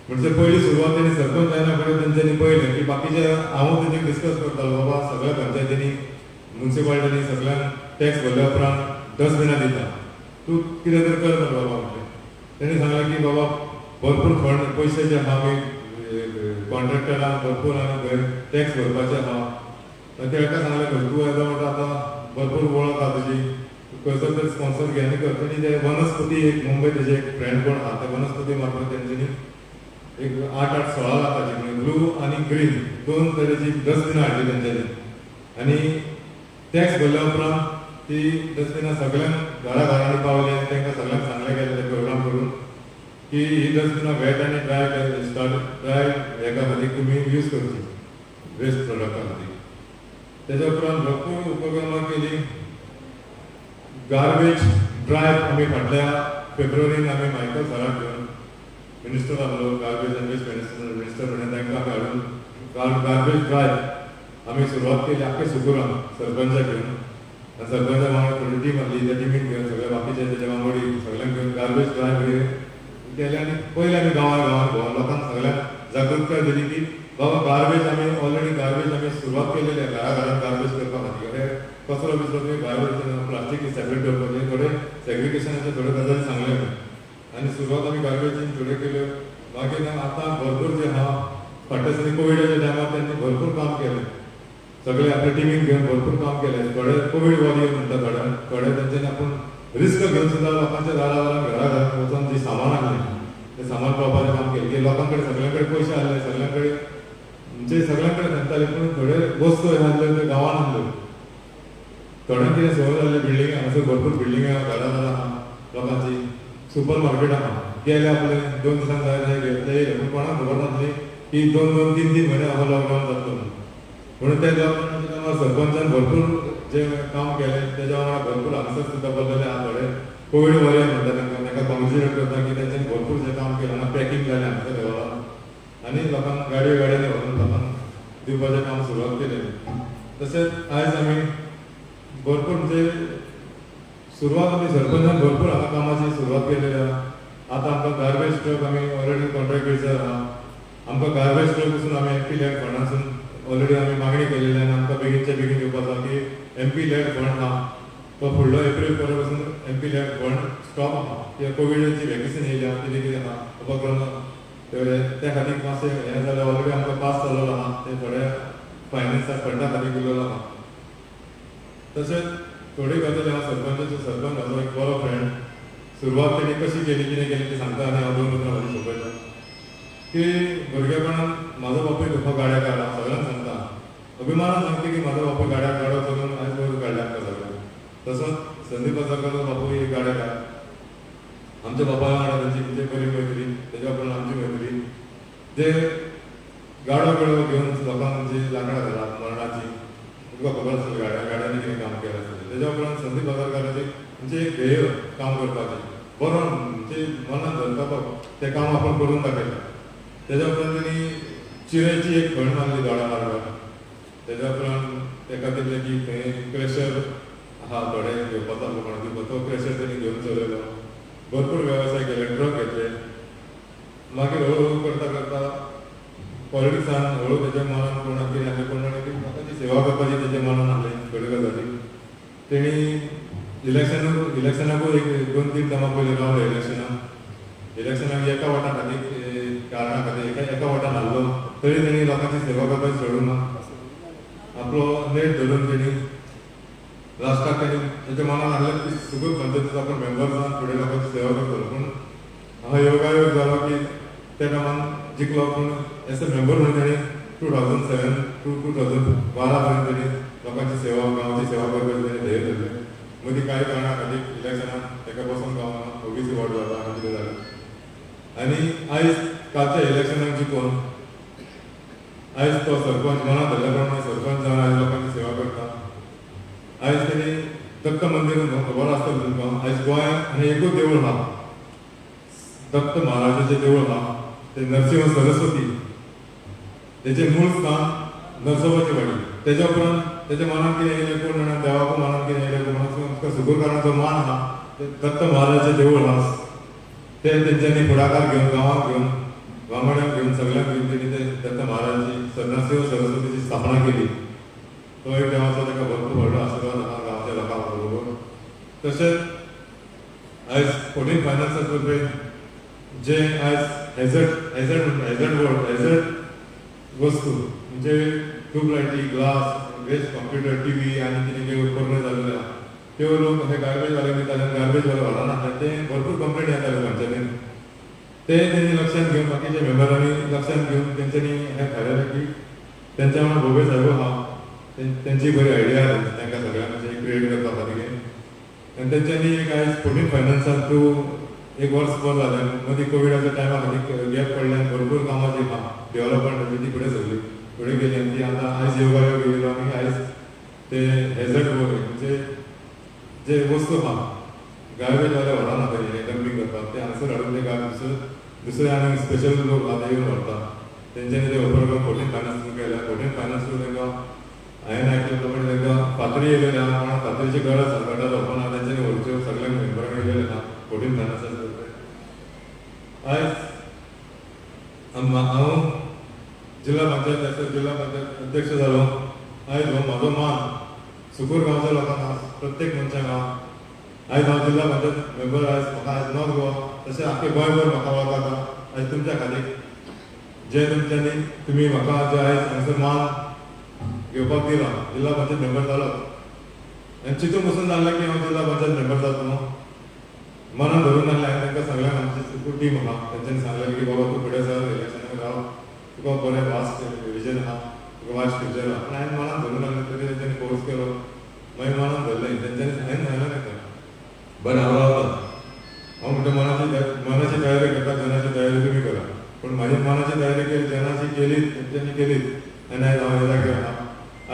म्हणजे पयली सुरवात तेणी सरपंच जायना फुडें तेंच्यांनी पळयलें की बाकीचे हांव तेंची डिस्कस करतालो बाबा सगळ्या पंचायतींनी म्युन्सिपालिटीनी सगळ्यांक टॅक्स भरल्या उपरांत डस्टबिनां दिता तूं कितें तरी कर मरे बाबा म्हटलें तेणी सांगलें की बाबा भरपूर फंड पयशे जे आहा आमी कॉन्ट्रॅक्टरांक भरपूर आनी टॅक्स भरपाचे आहा तेका सांगलें तूं येदो म्हणटा आतां भरपूर वळख आहा तुजी खंयसर तरी स्पॉन्सर घे आनी कर तेणी ते वनस्पती एक मुंबय तेजे एक फ्रेंड कोण आहा ते वनस्पती मार्फत तेंच्यांनी एक 8-16 लाखाची म्हणजे ब्लू आणि ग्रीन दोन तरेची डस्टबिनां हाडली तेंच्यांनी आनी टॅक्स भरल्या उपरांत ती डस्टबिनां सगळ्यांक घरांनी पावली आनी तांकां सगळ्यांक सांगलें गेलें ते प्रोग्राम करून की ही डस्टबिनां वेट आनी ड्राय हेका खातीर तुमी यूज करची वेस्ट प्रोडक्टा खातीर तेच्या उपरांत भरपूर उपक्रमां केली गार्बेज ड्रायव आमी फाटल्या फेब्रुवारीन आमी मायकल सराक घेवन मिनिस्टर आहलो गार्बेज एंड वेस्ट मिनिस्टर म्हणून तांकां आमी हाडून गार्बेज ड्रायव आमी सुरवात केली आख्खे सुकुरान सरपंचाक घेवन आनी सरपंचा वांगडा थोडी टीम आहली त्या टिमीक घेवन सगळे बाकीचे तेच्या वांगडी सगळ्यांक घेवन गार्बेज ड्रायव केले आनी पयले आमी गांवान भोंवन लोकांक सगळ्यांक जागृताय दिली की बाबा गार्बेज आमी ऑलरेडी गार्बेज आमी सुरवात केलेली आहे घरान गार्बेज करपा खातीर हे कचरो बिचरो तुमी भायर वयतना प्लास्टीक सेपरेट करपाचें थोडे सेग्रिगेशनाचे थोडे गजाली सांगले आनी सुरवात आमी गार्बेजीन थोड्यो केल्यो मागीर आतां भरपूर जे आहा फाटल्या दिसांनी कोविडाच्या टायमार तेंनी भरपूर काम केलें सगळे आपल्या टिमीक घेवन भरपूर काम केलें थोडे कोवीड वॉरियर म्हणटा थोडे तेंच्यांनी आपूण रिस्क घेवन सुद्दां लोकांच्या दारां घरान वचून जी सामान हाडलें ते सामान पावपाचें काम केलें की लोकां कडेन सगळ्यां कडेन पयशे आहले सगळ्यां कडेन म्हणजे सगळ्यां कडेन सांगताले पूण थोडे वस्तू आहल्यो त्यो गांवान आहल्यो थोड्यांक कितें संवय जाल्ली बिल्डिंग हांगासर भरपूर बिल्डिंगा घरां आहा लोकांची सुपर मार्केट आहा गेले आपले 2 दिसांक जाय घेतले पूण कोणाक खबर नासली की 2-3 म्हयने हांगा लॉकडावन जातलो म्हणून ते लॉकडावनाच्या टायमार सरपंचान भरपूर जे काम केलें तेच्या वांगडा भरपूर हांगासर सुद्दां बदलले आहा थोडे कोवीड वॉरियर म्हणटा तांकां कॉन्ग्रेच्युलेट करता की तेंच्यांनी भरपूर जे काम केलें हांगा पॅकींग जालें हांगासर देवळान आनी लोकांक गाडयांनी व्हरून लोकांक दिवपाचें काम सुरवात केलें तशेंच आयज आमी भरपूर म्हणजे सुरवात आमी सरपंचान भरपूर हांगा कामाची सुरवात केलेली आहा आतां आमकां गार्बेज ट्रक आमी ऑलरेडी कॉन्ट्रॅक्ट घेवचो आहा आमकां गार्बेज ट्रक पसून आमी MP लॅड फंडासून ऑलरेडी आमी मागणी केलेली आनी आमकां बेगीनच्या बेगीन येवपाक जाता की MP लॅड फंड आहा तो फुडलो एप्रील पसून MP लॅड फंड स्टॉप आहा कित्याक कोविडाची वॅक्सिन येयल्या कितें कितें आहा उपक्रम त्या खातीर मातशें हें जाल्यार ऑलरेडी आमकां पास जाल्लो आहा ते थोड्या फायनान्सा फंडा खातीर गेल्लो आहा तशेंच थोडी गजाली हांव सरपंचाचो सरपंच म्हाजो एक बरो फ्रेंड सुरवात तेणी कशी केली कितें केली ती सांगता आनी हांव 2 उतरां म्हाजी सोंपयता की भुरगेपणान म्हाजो बापूय खूब गाड्या काडला सगळ्यांक सांगता अभिमानान सांगता की म्हाजो बापूय गाड्या काडो चलून आयज बरो काडल्या सगळ्यांक तसोच संदीप आसगांवचो बापूय एक गाड्या काड आमच्या बापाय वांगडा तेंची म्हणजे बरी मैत्री तेज्या उपरांत आमची मैत्री जे गाडो घेवन लोकांक म्हणजे लांकडां घालतात मरणाची तुका खबर आसतली गाड्यांनी कितें काम केलें आसतलें तेज्या उपरांत संदीप आसगांवकाराचें म्हणजे एक ध्येय काम करपाचें बरो म्हणजे मनान धरपाक तें काम आपूण करून दाखयता तेज्या उपरांत तेणी चिरेची एक खण मारली दोडा मारपाक तेज्या उपरांत तेका कितें की थंय क्रेशर आहा थोडे घेवपाचो आसलो कोणाक तो क्रेशर तेणी घेवन चलयलो भरपूर वेवसाय केले ट्रक घेतले मागीर हळू करता करता पॉलिटिक्सान हळू तेज्या मनान कोणाक कितें आहलें कोण की लोकांची सेवा करपाची तेज्या मनान आहलें थोड्यो गजाली तेणी इलेक्शनाकूय एक 2-3 टर्मा पयलीं रावलो इलेक्शनाक एका वोटा खातीर कारणा खातीर एका वोटान हारलो तरी तेणी लोकांची सेवा करपाची सोडूंक ना आपलो नेट धरून तेणी लास्टाक तेणी तेच्या मनान आहलें की सुगूर पंचायतीचो आपूण मेंबर जावन फुडें लोकांची सेवा करतलो पूण हांगा योगायोग जालो की त्या टायमान जिखलो पूण एज अ मेंबर म्हणून तेणी 2007 to 2012 पर्यंत तेणी लोकांची सेवा गांवाची सेवा करपाची तेणी ध्येय धरलें मदीं कांय कारणां खातीर इलेक्शनान तेका बसून गांवांना OBC वोट जाता आनी कितें जालें आनी आयज कालच्या इलेक्शनाक जिखून आयज तो सरपंच मनां धरल्या प्रमाणे सरपंच जावन आयज लोकांची सेवा करता आयज तरी दत्त मंदिर खबर आसतलें तुमकां आयज गोंयांत आनी एकूच देवूळ आहा दत्त महाराजाचें देवूळ आहा ते नरसिंह सरस्वती तेचें मूळ स्थान नरसोबाची वाडी तेच्या उपरांत तेच्या मनात कितें येयलें कोण जाणा देवाकूय मनात कितें येयलें कोण आमकां सुगुरकारांचो मान आहा ते दत्त महाराजाचें देवूळ आहा ते तेंच्यांनी फुडाकार घेवन गांवांत घेवन वांगड्यांक घेवन सगळ्यांक घेवन तेणी ते दत्त महाराजाची नरसिंह सरस्वतीची स्थापना केली तो एक देवाचो ताका भरपूर व्हडलो आशिर्वाद आहा गांवच्या लोकां बरोबर तशेंच आयज फोर्टीन फायनान्सा तर्फे जे आयज हेझर्ड वस्तू म्हणजे ट्यूबलायटी ग्लास वेस्ट कंप्युटर टीव्ही आनी कितें कितें करून जाल्ले आहा त्यो लोक अशे गार्बेज वाले दिताले गार्बेज वाले व्हरना ते भरपूर कंप्लेंट येताले पंचायतीन ते तेंनी लक्षांत घेवन बाकीच्या मेंबरांनी लक्षांत घेवन तेंच्यांनी हें थारायलें की तेंच्या वांगडा भोबे साहेब आहा तेंची बरी आयडिया तांकां सगळ्यांक अशें क्रिएट करपा खातीर आनी तेंच्यांनी एक आयज फोर्टीन फायनान्सान थ्रू एक वर्स भर जालें मदीं कोविडाच्या टायमा खातीर गॅप पडल्यान भरपूर कामां जी आहा डेव्हलपमेंटाची ती फुडें सरली फुडें गेली आनी ती आतां आयज योगायोग येयलो आनी आयज ते हेझर्ड म्हणजे जे वस्तू आहा गार्बेज वाले व्हरना तरी डंपिंग करतात ते हांगसर हाडून ते दुसरे आनी स्पेशल लोक आतां येवन व्हरता तेंच्यांनी ते उपयोग फोर्टीन फायनान्स केल्या फोर्टीन फायनान्स थ्रू तांकां हांवें आयकलें प्रमाणे तांकां फातरी येयलेली आहा कोणाक फातरीची गरज सरकाराचो ओपन आहा तेंच्यांनी व्हरच्यो सगळ्यांक मेंबरांक येयलेले आहा फोर्टीन फायनान्सा आयज हांव जिल्हा पंचायत अध्यक्ष जालो आयज हो म्हाजो मान सुकूर गांवच्या लोकांक प्रत्येक मनशाक हांव आयज हांव जिल्हा पंचायत मेंबर आयज म्हाका आयज नॉर्थ गोवा तशें आख्खे गोंयभर म्हाका वळखता आयज तुमच्या खातीर जे तुमच्यांनी तुमी म्हाका जे आयज हांगसर मान घेवपाक दिला जिल्हा पंचायत मेंबर जालो आनी चिंतून बसून जाल्लें की हांव जिल्हा पंचायत मेंबर जाता न्हू मनान धरून नासलें हांवें तांकां सगळ्यांक आमची टीम आहा तेंच्यांनी सांगलें की बाबा तूं फुडें सर इलेक्शनाक राव तुका बरें वास्ट विजन आहा तुका वास्ट फ्युचर आहा पूण हांवें मनान धरून नासलें तरी तेंच्यांनी फोर्स केलो मागीर मनान धरलें तेंच्यांनी हांवें सांगलें ताका बरें हांव रावता हांव म्हणटा मनाची तयारी करता जनाची तयारी तुमी करा पूण म्हाजी मनाची तयारी केली जनाची केली तेंच्यांनी केलीच आनी आयज हांव ह्या जाग्यार आहा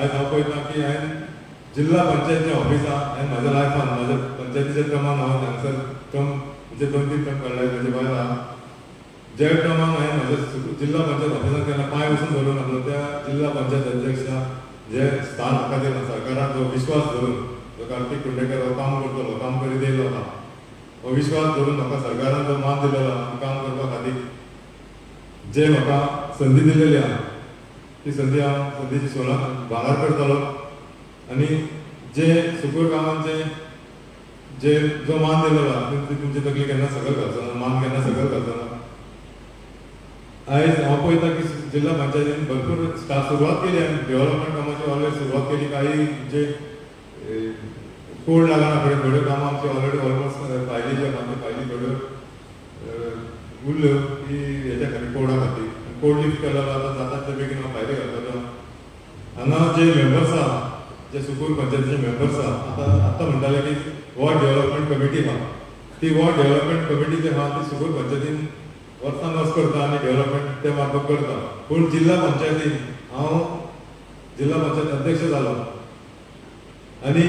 आयज हांव पळयता की हांवें जिल्हा पंचायतचें ऑफिस आहा हांवें म्हाज्या लायफान म्हाज्या पंचायतीच्या क्रमान हांव हांगसर म्हणजे 2-3 टर्म काडलाय तेजे भायर आहा ज्या टर्मान हांवें म्हाज्या जिल्हा पंचायत ऑफिसान केन्ना पांय वचून धरून नासलो त्या जिल्हा पंचायत अध्यक्षा जे स्थान म्हाका दिला सरकारान जो विश्वास धरून जो कार्तिक कुंडेकर हो काम करतलो काम करीत येयलो आहा हो विश्वास धरून म्हाका सरकारान जो मान दिलेलो आहा काम करपा खातीर जे म्हाका संदी दिलेली आहा ती संदी हांव संदीची सोला भांगर करतलो आनी जे सुकूर गांवांचे जे जो मान दिलेलो आहा तुमची तकली केन्ना सकयल घालचो ना मान केन्ना सकयल घालचो ना आयज हांव पळयता की जिल्हा पंचायतीन भरपूर सुरवात केली आनी डेव्हलपमेंट कामाची ऑलरेडी सुरवात केली काही जे कोड लागना फुडें थोड्यो कामां आमची ऑलरेडी ऑलमोस्ट फायली जी आहा त्यो फायली थोड्यो उरल्यो की हेच्या खातीर कोडा खातीर कोड लिफ्ट केलेलो आतां जाता ते बेगीन हांव फायली घालतलो हांगा जे मेंबर्स आहा जे सुकूर पंचायतीचे मेंबर्स आहा आतां म्हणटाले की वॉर्ड डेव्हलपमेंट कमिटी आहा ती वॉर्ड डेव्हलपमेंट कमिटी जी आहा ती सुकूर पंचायतीन वर्सान वर्स करता आनी डेव्हलपमेंट ते मार्फत करता पूण जिल्हा पंचायतीन हांव जिल्हा पंचायत अध्यक्ष जालो आनी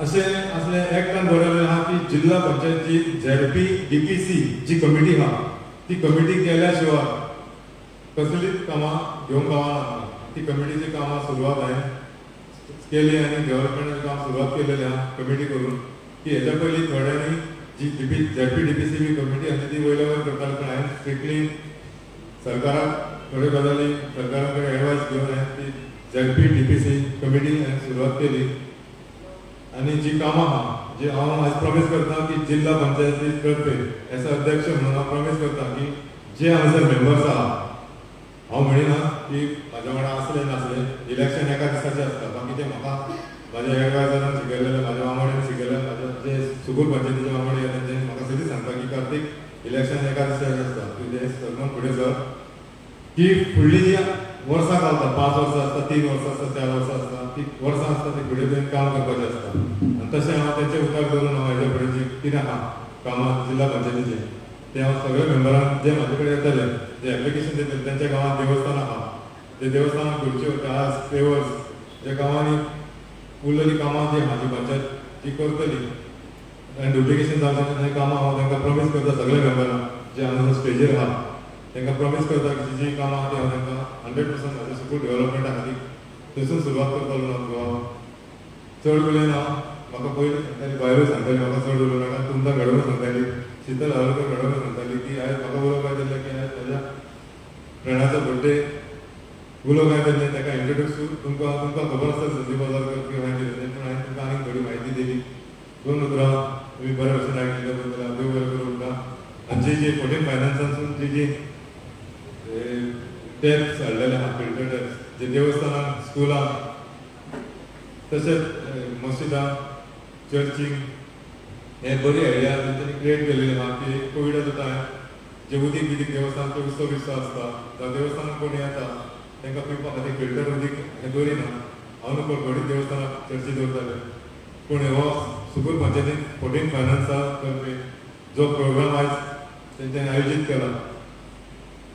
अशें असलें एक्टान बरयलें आहा की जिल्हा पंचायतीची झेडपी डीपीसी जी कमिटी आहा ती कमिटी केल्या शिवाय कसलीच कामां घेवंक गावना ती कमिटीची कामां सुरवात हांवें केली आनी डेव्हलपमेंटाचें काम सुरवात केलेलें आहा कमिटी करून की हेच्या पयलीं थोड्यांनी जी झेडपी डीपीसी बी कमिटी आसली ती वयल्या वयर करताली पूण हांवें स्ट्रिक्टली सरकाराक थोड्यो गजाली सरकारा कडेन एडवायस घेवन हांवें ती झेडपी डीपीसी कमिटी हांवें सुरवात केली आनी जी कामां आहा जी हांव आयज प्रॉमीस करता की जिल्हा पंचायती तर्फे एज अध्यक्ष म्हणून हांव प्रॉमीस करता की जे हांगसर मेंबर्स आहा हांव म्हणिना की म्हाज्या वांगडा आसले नासले इलेक्शन एका दिसाचें आसता बाकीचें म्हाका म्हाज्या एडवायजरान शिकयलेलें म्हाज्या वांगड्यान शिकयलें म्हाज्या जे सुकूर पंचायतीचे वांगडी आसा तेंच्यांनी म्हाका सगळीं सांगता की कार्तिक इलेक्शन एका दिसाचें आसता तुजें सरमन फुडें सर की फुडलीं जी वर्सां घालता 5 वर्सां आसता 3 वर्सां आसता 4 वर्सां आसता ती वर्सां आसता ती फुडें तुवें काम करपाचें आसता आनी तशें हांव तेंचें उतर धरून हांव हेजे फुडें जी कितें आहा कामां जिल्हा पंचायतीचें ते हांव सगळे मेंबरांक जे म्हाजे कडेन येतले जे एप्लिकेशन दितले तेंच्या गांवांत देवस्थान आहा ते देवस्थानाक खुर्च्यो टायर्स पेवर्स जे गांवांनी उरलेली कामां जी हाजी पंचायत जी करतली आनी ड्युप्लिकेशन जावचें तें कामां हांव तांकां प्रॉमीस करता सगळे मेंबरांक जे हांगा स्टेजीर आहा तांकां प्रॉमीस करता की जी कामां आहा ती हांव तांकां 100% म्हाज्या स्कूल डेव्हलपमेंटा खातीर थंयसून सुरवात करतलो ना किंवा चड उलयन हांव म्हाका पयलीं सांगताली बायलो सांगताली म्हाका चड उलोवं नाका तुमकां घडोवन सांगताली शीतल हाळकर घडोवन सांगताली की आयज म्हाका उलोवंक काय दिलें की आयज म्हज्या फ्रेंडाचो बर्थडे उलोवंक काय दिलें ताका इंट्रोड्यूस तुमकां खबर आसता संदीप बाजारकर किंवा हांवें दिलें पूण हांवें तुमकां आनीक थोडी म्हायती दिली दोन उतरां तुमी बऱ्या भशेन आयकलें बद्दल हांव देव बरें करूं तुमकां आनी जी 14 फायनान्सांसून जी टॅप्स हाडलेले आहा फिल्टर टॅप्स जे देवस्थानांक स्कुलांक तशेंच मस्जिदां चर्चीक हे बरी आयडिया तेंच्यांनी क्रिएट केलेली आहा की कोविडाचो टायम जे उदीक बिदीक देवस्थानाचे उत्सव बित्सव आसता जावं देवस्थानाक कोण येता तांकां पिवपा खातीर फिल्टर उदीक हें दवरिना हांव न्हू थोडी देवस्थानाक चर्ची दवरताले पूण हो सुकूर पंचायतीन 14 फायनान्सा तर्फे जो प्रोग्राम आयज तेंच्यांनी आयोजीत केला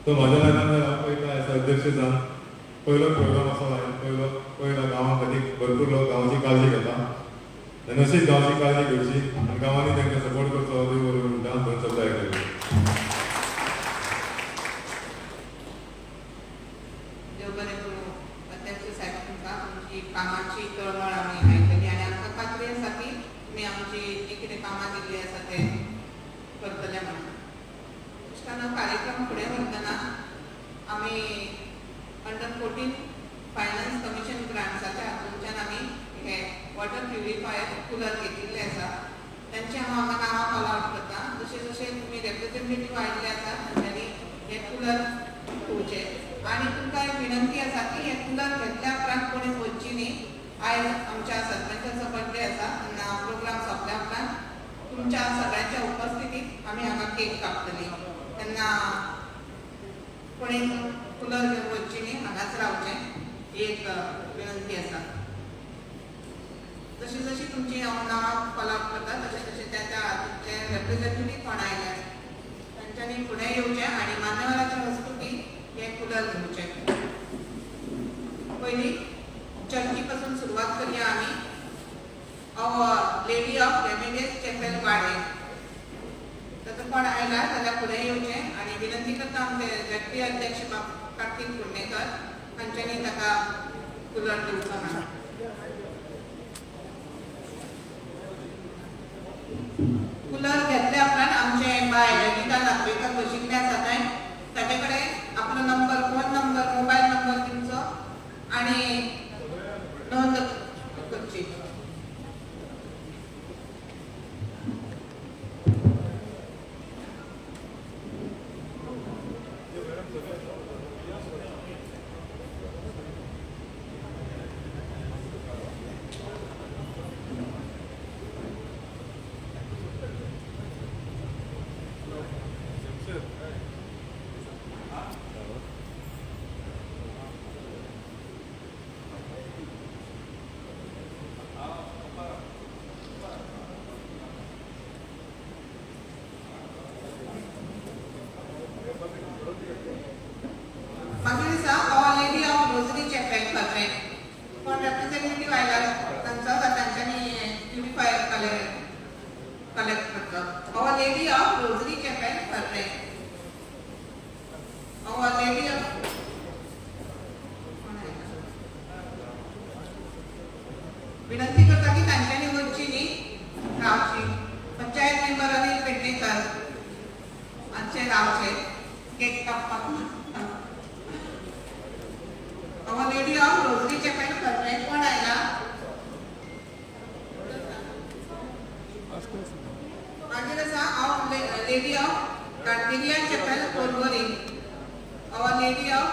तो म्हाज्या लायनान हांव पळयता एज अध्यक्ष जावन पयलो प्रोग्राम असो हांवें पयला गांवां खातीर भरपूर लोक गांवाची काळजी घेता आनी अशीच गांवची काळजी घेवची आनी गांवांनी तांकां सपोर्ट करचो देव बरें करूं म्हणटा दोन शब्द आयकले देव बरें करूं अध्यक्ष साहेब तुमकां तुमची कामाची तळमळ आमी आयकली आनी आमकां खात्री आसा की तुमी आमची जी कितें कामां दिल्ली आसा ते करतले म्हणून इश्टानो कार्यक्रम फुडें व्हरतना आमी अंडर 14 फायनान्स कमिशन ग्रांट्साच्या हातूंतल्यान आमी हे वॉटर प्युरिफायर कुलर घेतिल्ले आसा तांचे हांव हांगा नांवां कॉल आवट करता जशें जशें तुमी रेप्रेझेंटेटीव आयिल्ले आसा तांच्यांनी हे कुलर घेवचे आनी तुमकां एक विनंती आसा की हे कुलर घेतल्या उपरांत कोणी वचची न्ही आयज आमच्या सरपंचाचो बर्थडे आसा तेन्ना प्रोग्राम सोंपल्या उपरांत तुमच्या सगळ्यांच्या उपस्थितीत आमी हांगा केक कापतली तेन्ना कोणी कुलर घेवन वचची न्ही हांगाच रावचें एक विनंती आसा जशी जशी तुमची हांव नांवां कॉल आउट करता तशें तशें त्या हातूंतले रेप्रेझेंटेटीव कोण आयल्यात तांच्यांनी फुडें येवचें आनी मान्यवराच्या हस्तुकी हे कुलर घेवचे पयलीं चर्ची पासून सुरवात करया आमी लेडी ऑफ रेमेडियस चॅपेल वाडे ताचो कोण आयला जाल्यार फुडें येवचें आनी विनंती करता आमचे जगती अध्यक्ष कार्तिक कुंडेकर हांच्यांनी ताका कुलर दिवचो ना कुलर घेतल्या उपरांत आमचे बाय ललिता नागवेकर बशिल्ले आसा थंय ताचे कडेन आपलो number phone number mobile number दिवचो आनी नोंद करची मागीर आसा our lady of rosary chapel खत्रे कोण रेप्रेझेंटेटीव आयला तांचो तांच्यांनी प्युरिफायर कलेक्ट करतो our lady of rosary chapel खत्रे आवर लेडी ऑफ विनंती करता की तांच्यांनी वचची न्ही रावची पंचायत मेंबर अनिल पेडणेकर हांचे रावचे केक कापपाक Our Lady of Rosary Chapel खत्रे कोण आयला मागीर आसा Our Lady of Cardelia Chapel Porvorim Our Lady of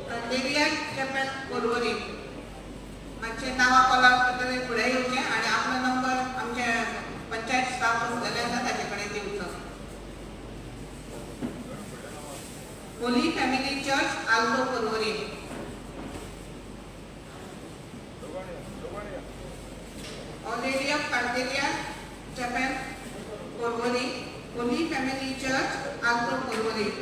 Cardelia Chapel Porvorim मातशें नांवां कॉल आउट करतले फुडें येवचें आनी आपलो नंबर आमचे पंचायत स्टाफ आसलेले आसा ताचे कडेन दिवचो Holy Family Church, Alto Porvorim. Our Lady of Cardelia Chapel, Porvorim. Holy Family Church, Alto Porvorim.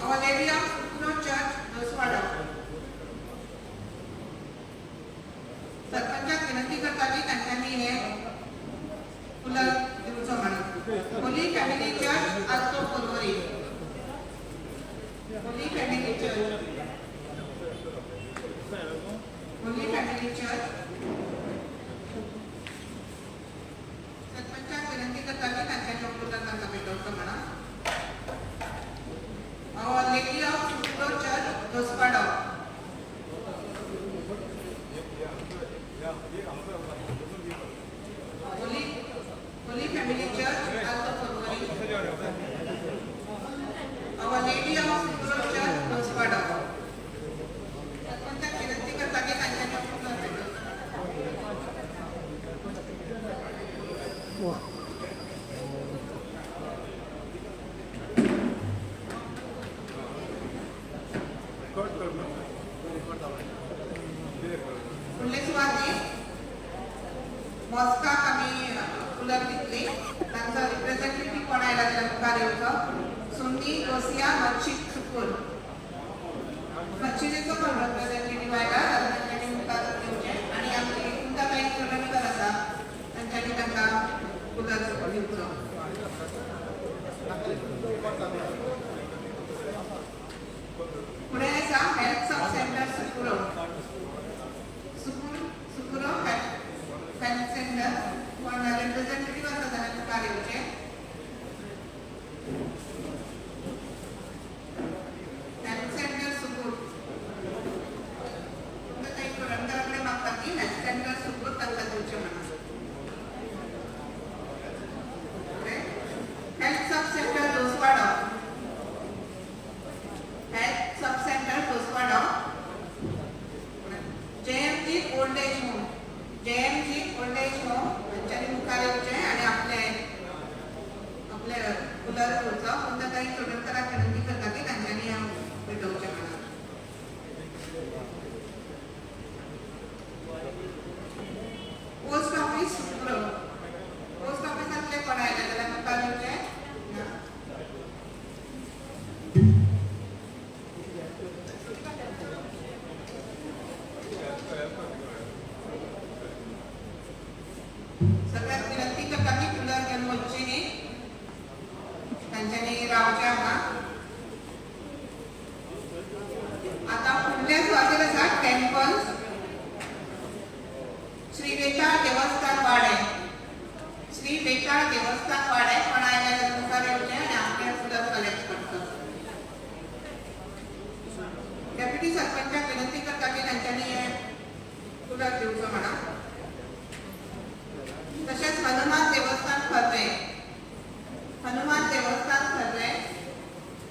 Our Lady of Sukro Church, Noswada. सरपंचाक विनंती करता की तांच्यांनी हे फुलां दिवचो म्हणून. होली फॅमिली चर्च आजचो Porvorim. Holy family church. Holy family church. सरपंचाक विनंती करता की तांच्यांनी फुलां तांकां भेटवचो म्हणून. Our Lady of Supro Church, Dospada. Holy Family Church, Alto Purvari. Our Lady of Supro Church, Dospada. सरपंचाक विनंती करता की तांच्यांनी फुलां भेटवचो. फुडले सुवातेक मॉस्काक आमी फुलां दितली. तांचो रिप्रेझेंटेटिव्ह कोण आयला जाल्यार मुखार येवचो. सुन्नी गोसिया मस्जिद सुकूर. मस्जिदीचो कोण रिप्रेझेंटेटिव्ह आयला जाल्यार तांच्यांनी मुखार येवचें आनी आमची तुमकां काही प्रोग्रामर आसा तांच्यांनी तांकां फुलां दिवचो. फुडें आसा health sub centre Socorro. Socorro health centre कोण रिप्रेझेंटेटिव्ह आसा जाल्यार मुखार येवचें. Health centre Socorro. तुमकां काही प्रोग्रामरा कडेन मागता की हेल्थ सेंटर सुकूर तांकां दिवचें म्हणून. Health sub centre Doswado. Health sub centre Doswado. JMG old age home. JMG old age home हांच्यांनी मुखार येवचें आनी आपले फुलां दिवचो. पूण ताका एक सोडणकाराक विनंती करता की तांच्यांनी भेटोवचें म्हणून. Post office Socorro. पोस्ट ऑफिसांतले कोण आयले जाल्यार मुखार येवचें. सगळ्यात विनंती करता की फुलां घेवन वचचीं न्ही. तांच्यांनी रावचें हांगा. आतां फुडले सुवातेर आसा टेम्पल्स. श्री वेताळ देवस्थान वाडे. श्री वेताळ देवस्थान वाडे कोण आयले जाल्यार मुखार येवचें आनी आपले फुलां कलेक्ट करचो. डेप्युटी सरपंचाक विनंती करता की तांच्यांनी हे फुलां दिवचो म्हणून. तशेंच हनुमान देवस्थान खर्रे. हनुमान देवस्थान खर्रे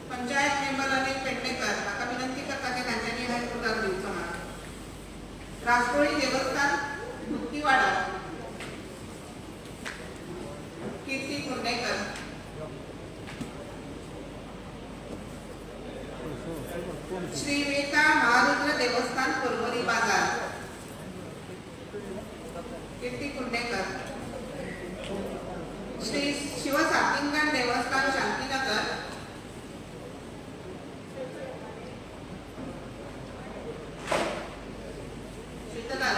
पंचायत मेंबर अनिल पेडणेकर म्हाका विनंती करता की तांच्यांनी हे फुलां दिवचो म्हणून. रासपोळी देवस्थान मुक्तीवाडा. कीर्ती कुर्डेकर. श्री वेताळ महारुद्र देवस्थान परवरी बाजार. कीर्ती कुर्डेकर. श्री शिवसातिंगण देवस्थान शांतीनगर. शीतला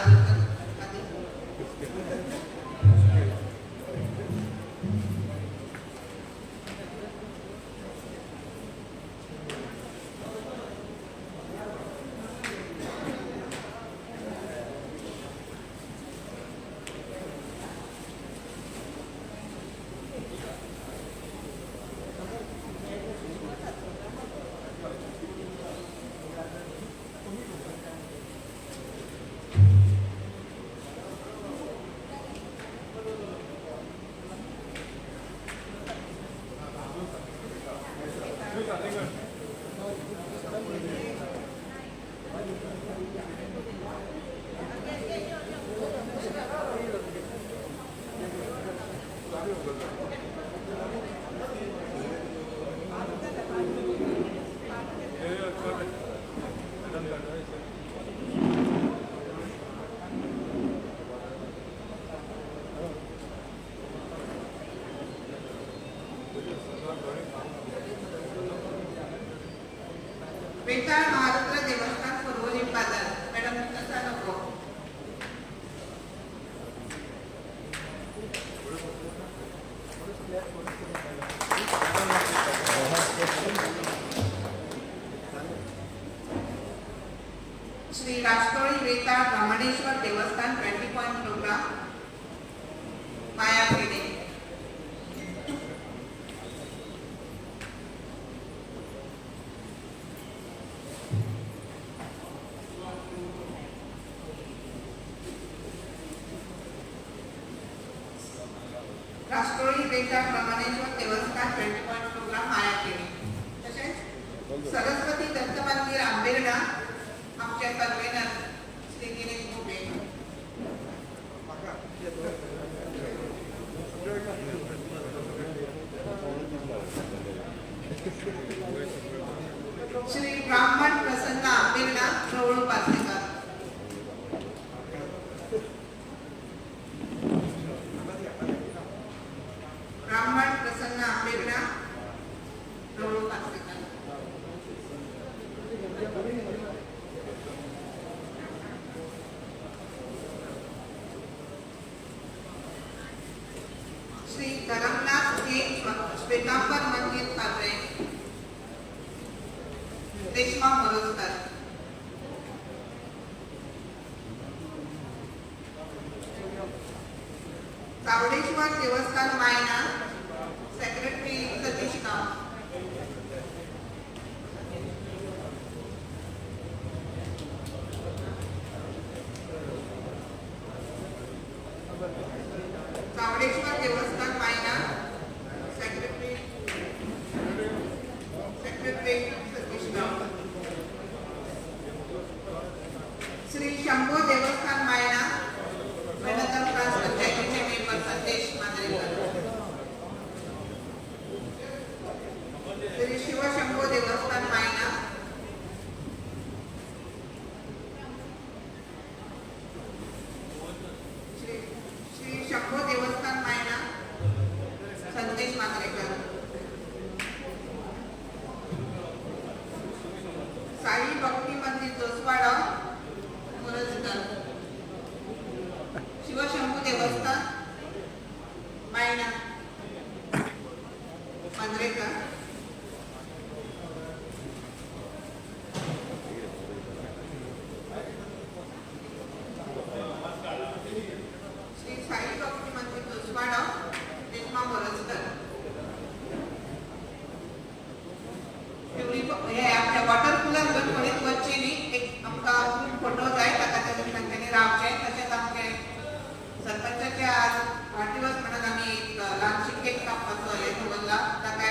वेताळ महारुद्र देवस्थान परवरी बाजार. मॅडम कसा नको श्री राष्ट्रोळी वेताळ ब्रह्मणेश्वर देवस्थान 20 पॉइंट प्रोग्राम माया खेडे. राष्ट्रोळी वेताळ ब्रह्मणेश्वर देवस्थान 20 पॉइंट प्रोग्राम माया खेडे. तसेच सरस्वती दत्त मंदिर आंबेरडा आमचे कन्व्हेनर श्री गिरीश घुगे. श्री ब्राह्मण प्रसन्न आंबेरडा प्रौढ पाचेकर. ब्राह्मण प्रसन्न आंबेरडा प्रौढ पाचेकर. श्री धरमनाथ के श्वेतांबर मंदिर कार्य रेश्मा मोरजकर. चावडेश्वर देवस्थान मायना सेक्रेटरी सतीश गाव. चावडेश्वर देवस्थान मायना सेक्रेटरी सतीश गाव. श्री शंभो देवस्थान मायना वेणुधर ग्राम पंचायतीचे मेंबर संदेश मांजरेकर. श्री शिवशंभो देवस्थान मायना श्री शंभो देवस्थान मायना संदेश मांजरेकर. साई भक्ती मंदिर जोसवाडा मोरजकर. शिवशंभू देवस्थान मायना मांजरेकर. श्री साई भक्ती मंदिर जोसवाडा रेश्मा मोरजकर. हे आपल्या वॉटर कूलर गणपतीत वच्चे न्ही एक आमकां फोटो जाय ताका तांच्यांनी रावचे. तशेंच आमचे सरपंचाचे आज वाढदिवस म्हणून आम्ही एक ल्हानशी केक कापपाचो हे दवरला. ताका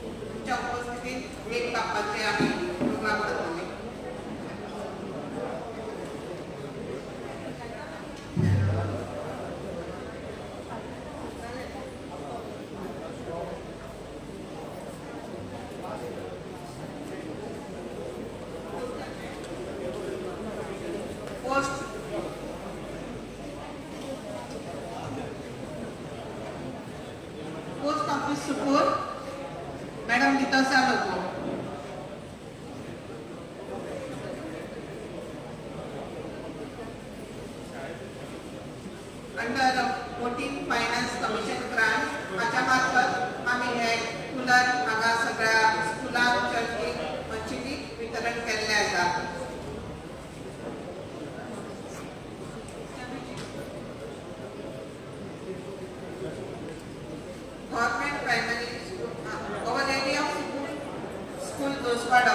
तुमच्या उपस्थितीत केक कापपाचे आमी प्रोग्राम करतले. पोस्ट ऑफिस सुपूर मैडम गीता लोगो. अंडर 14 फायनान्स कमिशन ग्रांट माझ्या मार्फत आम्ही हे कूलर हांगा सगळ्या स्कुलांक चर्चीक मस्जिदीक वितरण केल्ले आसा. Government primary school our lady of school Josvada.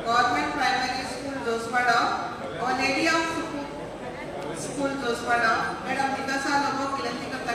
Government primary school Josvada our lady of school Josvada madam विकासा लोगो विनंती करता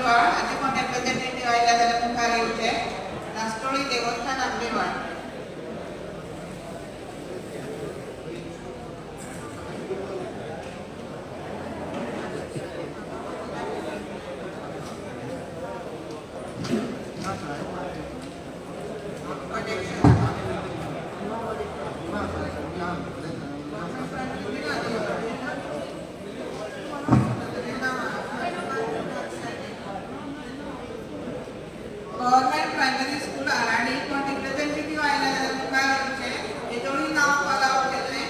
आंबेवाड हाचे कोण रिप्रेझेंटेटिव्ह आयला जाल्यार मुखार येवचे. राष्ट्रोळी देवस्थान आंबेवाड. गव्हर्नमेंट प्रायमरी स्कूल आराडी कोण रिप्रेझेंटेटिव्ह आयला जाल्यार मुखार येवचे. हे दोन्ही नांव कॉल आउट केले.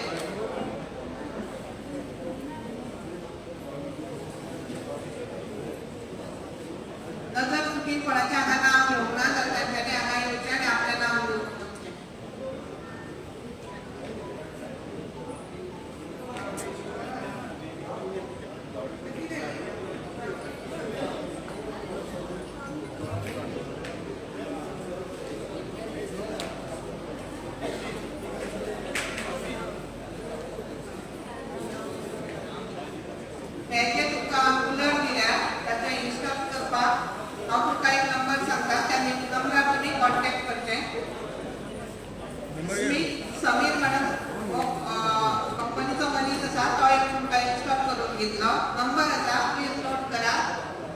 नजर चुकीन कोणाचे हांगा नांव घेवंक ना जाल्यार तांच्यांनी हांगा येवचें आनी आपलें नांव घेवचें. हेचे तुका उलट दिल्यार ताचे इन्स्टॉल करपाक हांव तुका एक नंबर सांगता. त्या नंबरार तुमी कॉन्टॅक्ट करचें. समीर म्हणून कंपनीचो मनीस आसा तो एक तुमकां इन्स्टॉल करून दितलो. नंबर आसा प्लीज नोट करा.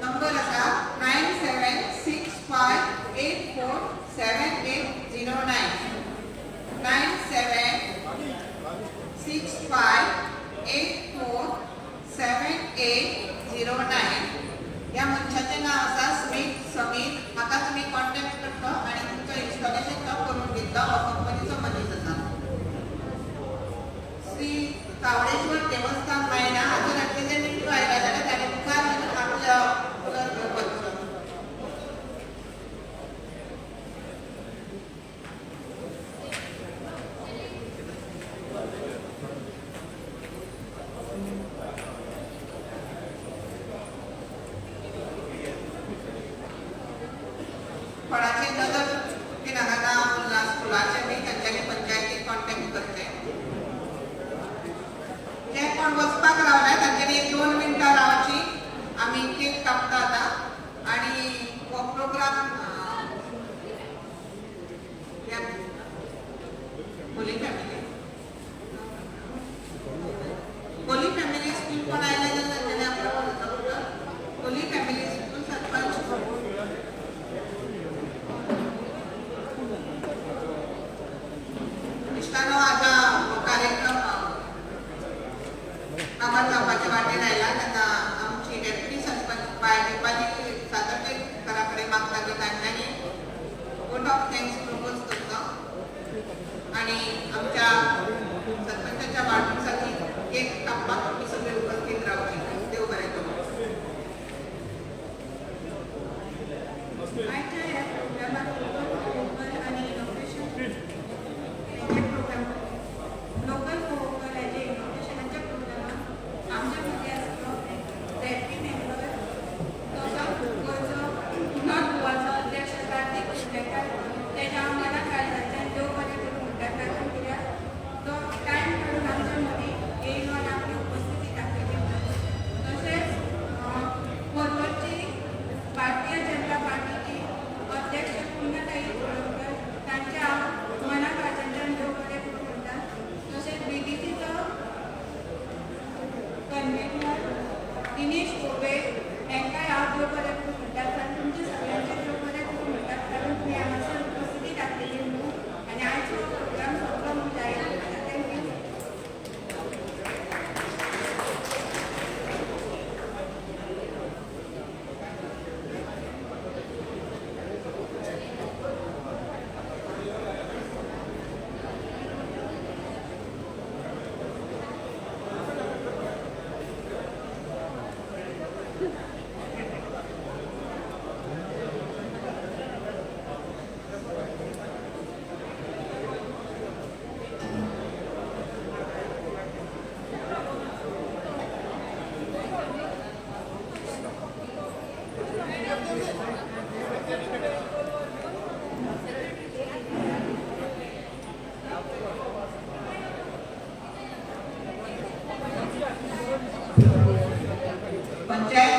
नंबर आसा 9765847809. 9765847809. ह्या मनशाचें नांव आसा स्मिथ समीर. म्हाका तुमी कॉन्टॅक्ट करतो आनी तुमचो इन्स्टॉलेशन तो करून दितलो. हो कंपनीचो मनीस आसा. श्री कावळेश्वर देवस्थान मायना हाचो रिप्रेझेंटेटिव्ह आयला जाल्यार ताणें मुखार येवन आपलो उलट घेवपाचो. कोणाचे नजर चुकीन हांगा नांव उरना स्कुलाचें बी तांच्यांनी पंचायतीक कॉन्टॅक्ट करचें. जे कोण वचपाक रावल्या तांच्यांनी 2 मिनटां रावची. आमी केक कापता आतां आनी हो प्रोग्राम होली फॅमिली स्कूल कोण आयले जाल्यार तांच्यांनी आपलो होली फॅमिली स्कूल सरपंच इश्टानो आजा हो कार्यक्रम कामार जावपाचे वाटेर आयला तेन्ना आमची डेप्युटी सरपंच बाय दिपाली सादरकरा कडेन मागता की तांच्यांनी वोट ऑफ थँक्स प्रपोज करतो आनी आमच्या सरपंचाच्या वाडदिवसाची केक कापपाक आमी सगळे उपस्थित रावची. देव बरें करूं. आयच्या ह्या प्रोग्रामात लोकल आणि इनोव्हेशन लोकल फोकल हेजे इनोव्हेशनाच्या प्रोग्रामात आमच्या मध्ये आसलो रॅपी मेंबर तसो गोंयचो नॉर्थ गोवाचो अध्यक्ष कार्तिक कुंडेकार. तेच्या मनाक काळजाच्यान देव बरें करूं म्हणटा. कारण कित्याक तो टायम काडून आमच्या मदीं येयलो आनी आपली उपस्थिती दाखयली. तशेंच फोरवडची भारतीय जनता पार्टीची अध्यक्ष पुण्यताई तोळकर तांच्या मनाक काळजाच्यान देव बरें करूं म्हणटा. तशेंच बीडीसीचो कन्व्हेनर दिनेश कोबे तांकांय हांव देव बरें करूं म्हणटा. कारण तुमचे सगळ्यांचे देव बरें करूं म्हणटात. कारण तुमी हांगासर उपस्थिती दाखयली म्हणून आनी आयचो प्रोग्राम सोंपलो म्हणून जाहीर करता. थँक्यू. पंचायत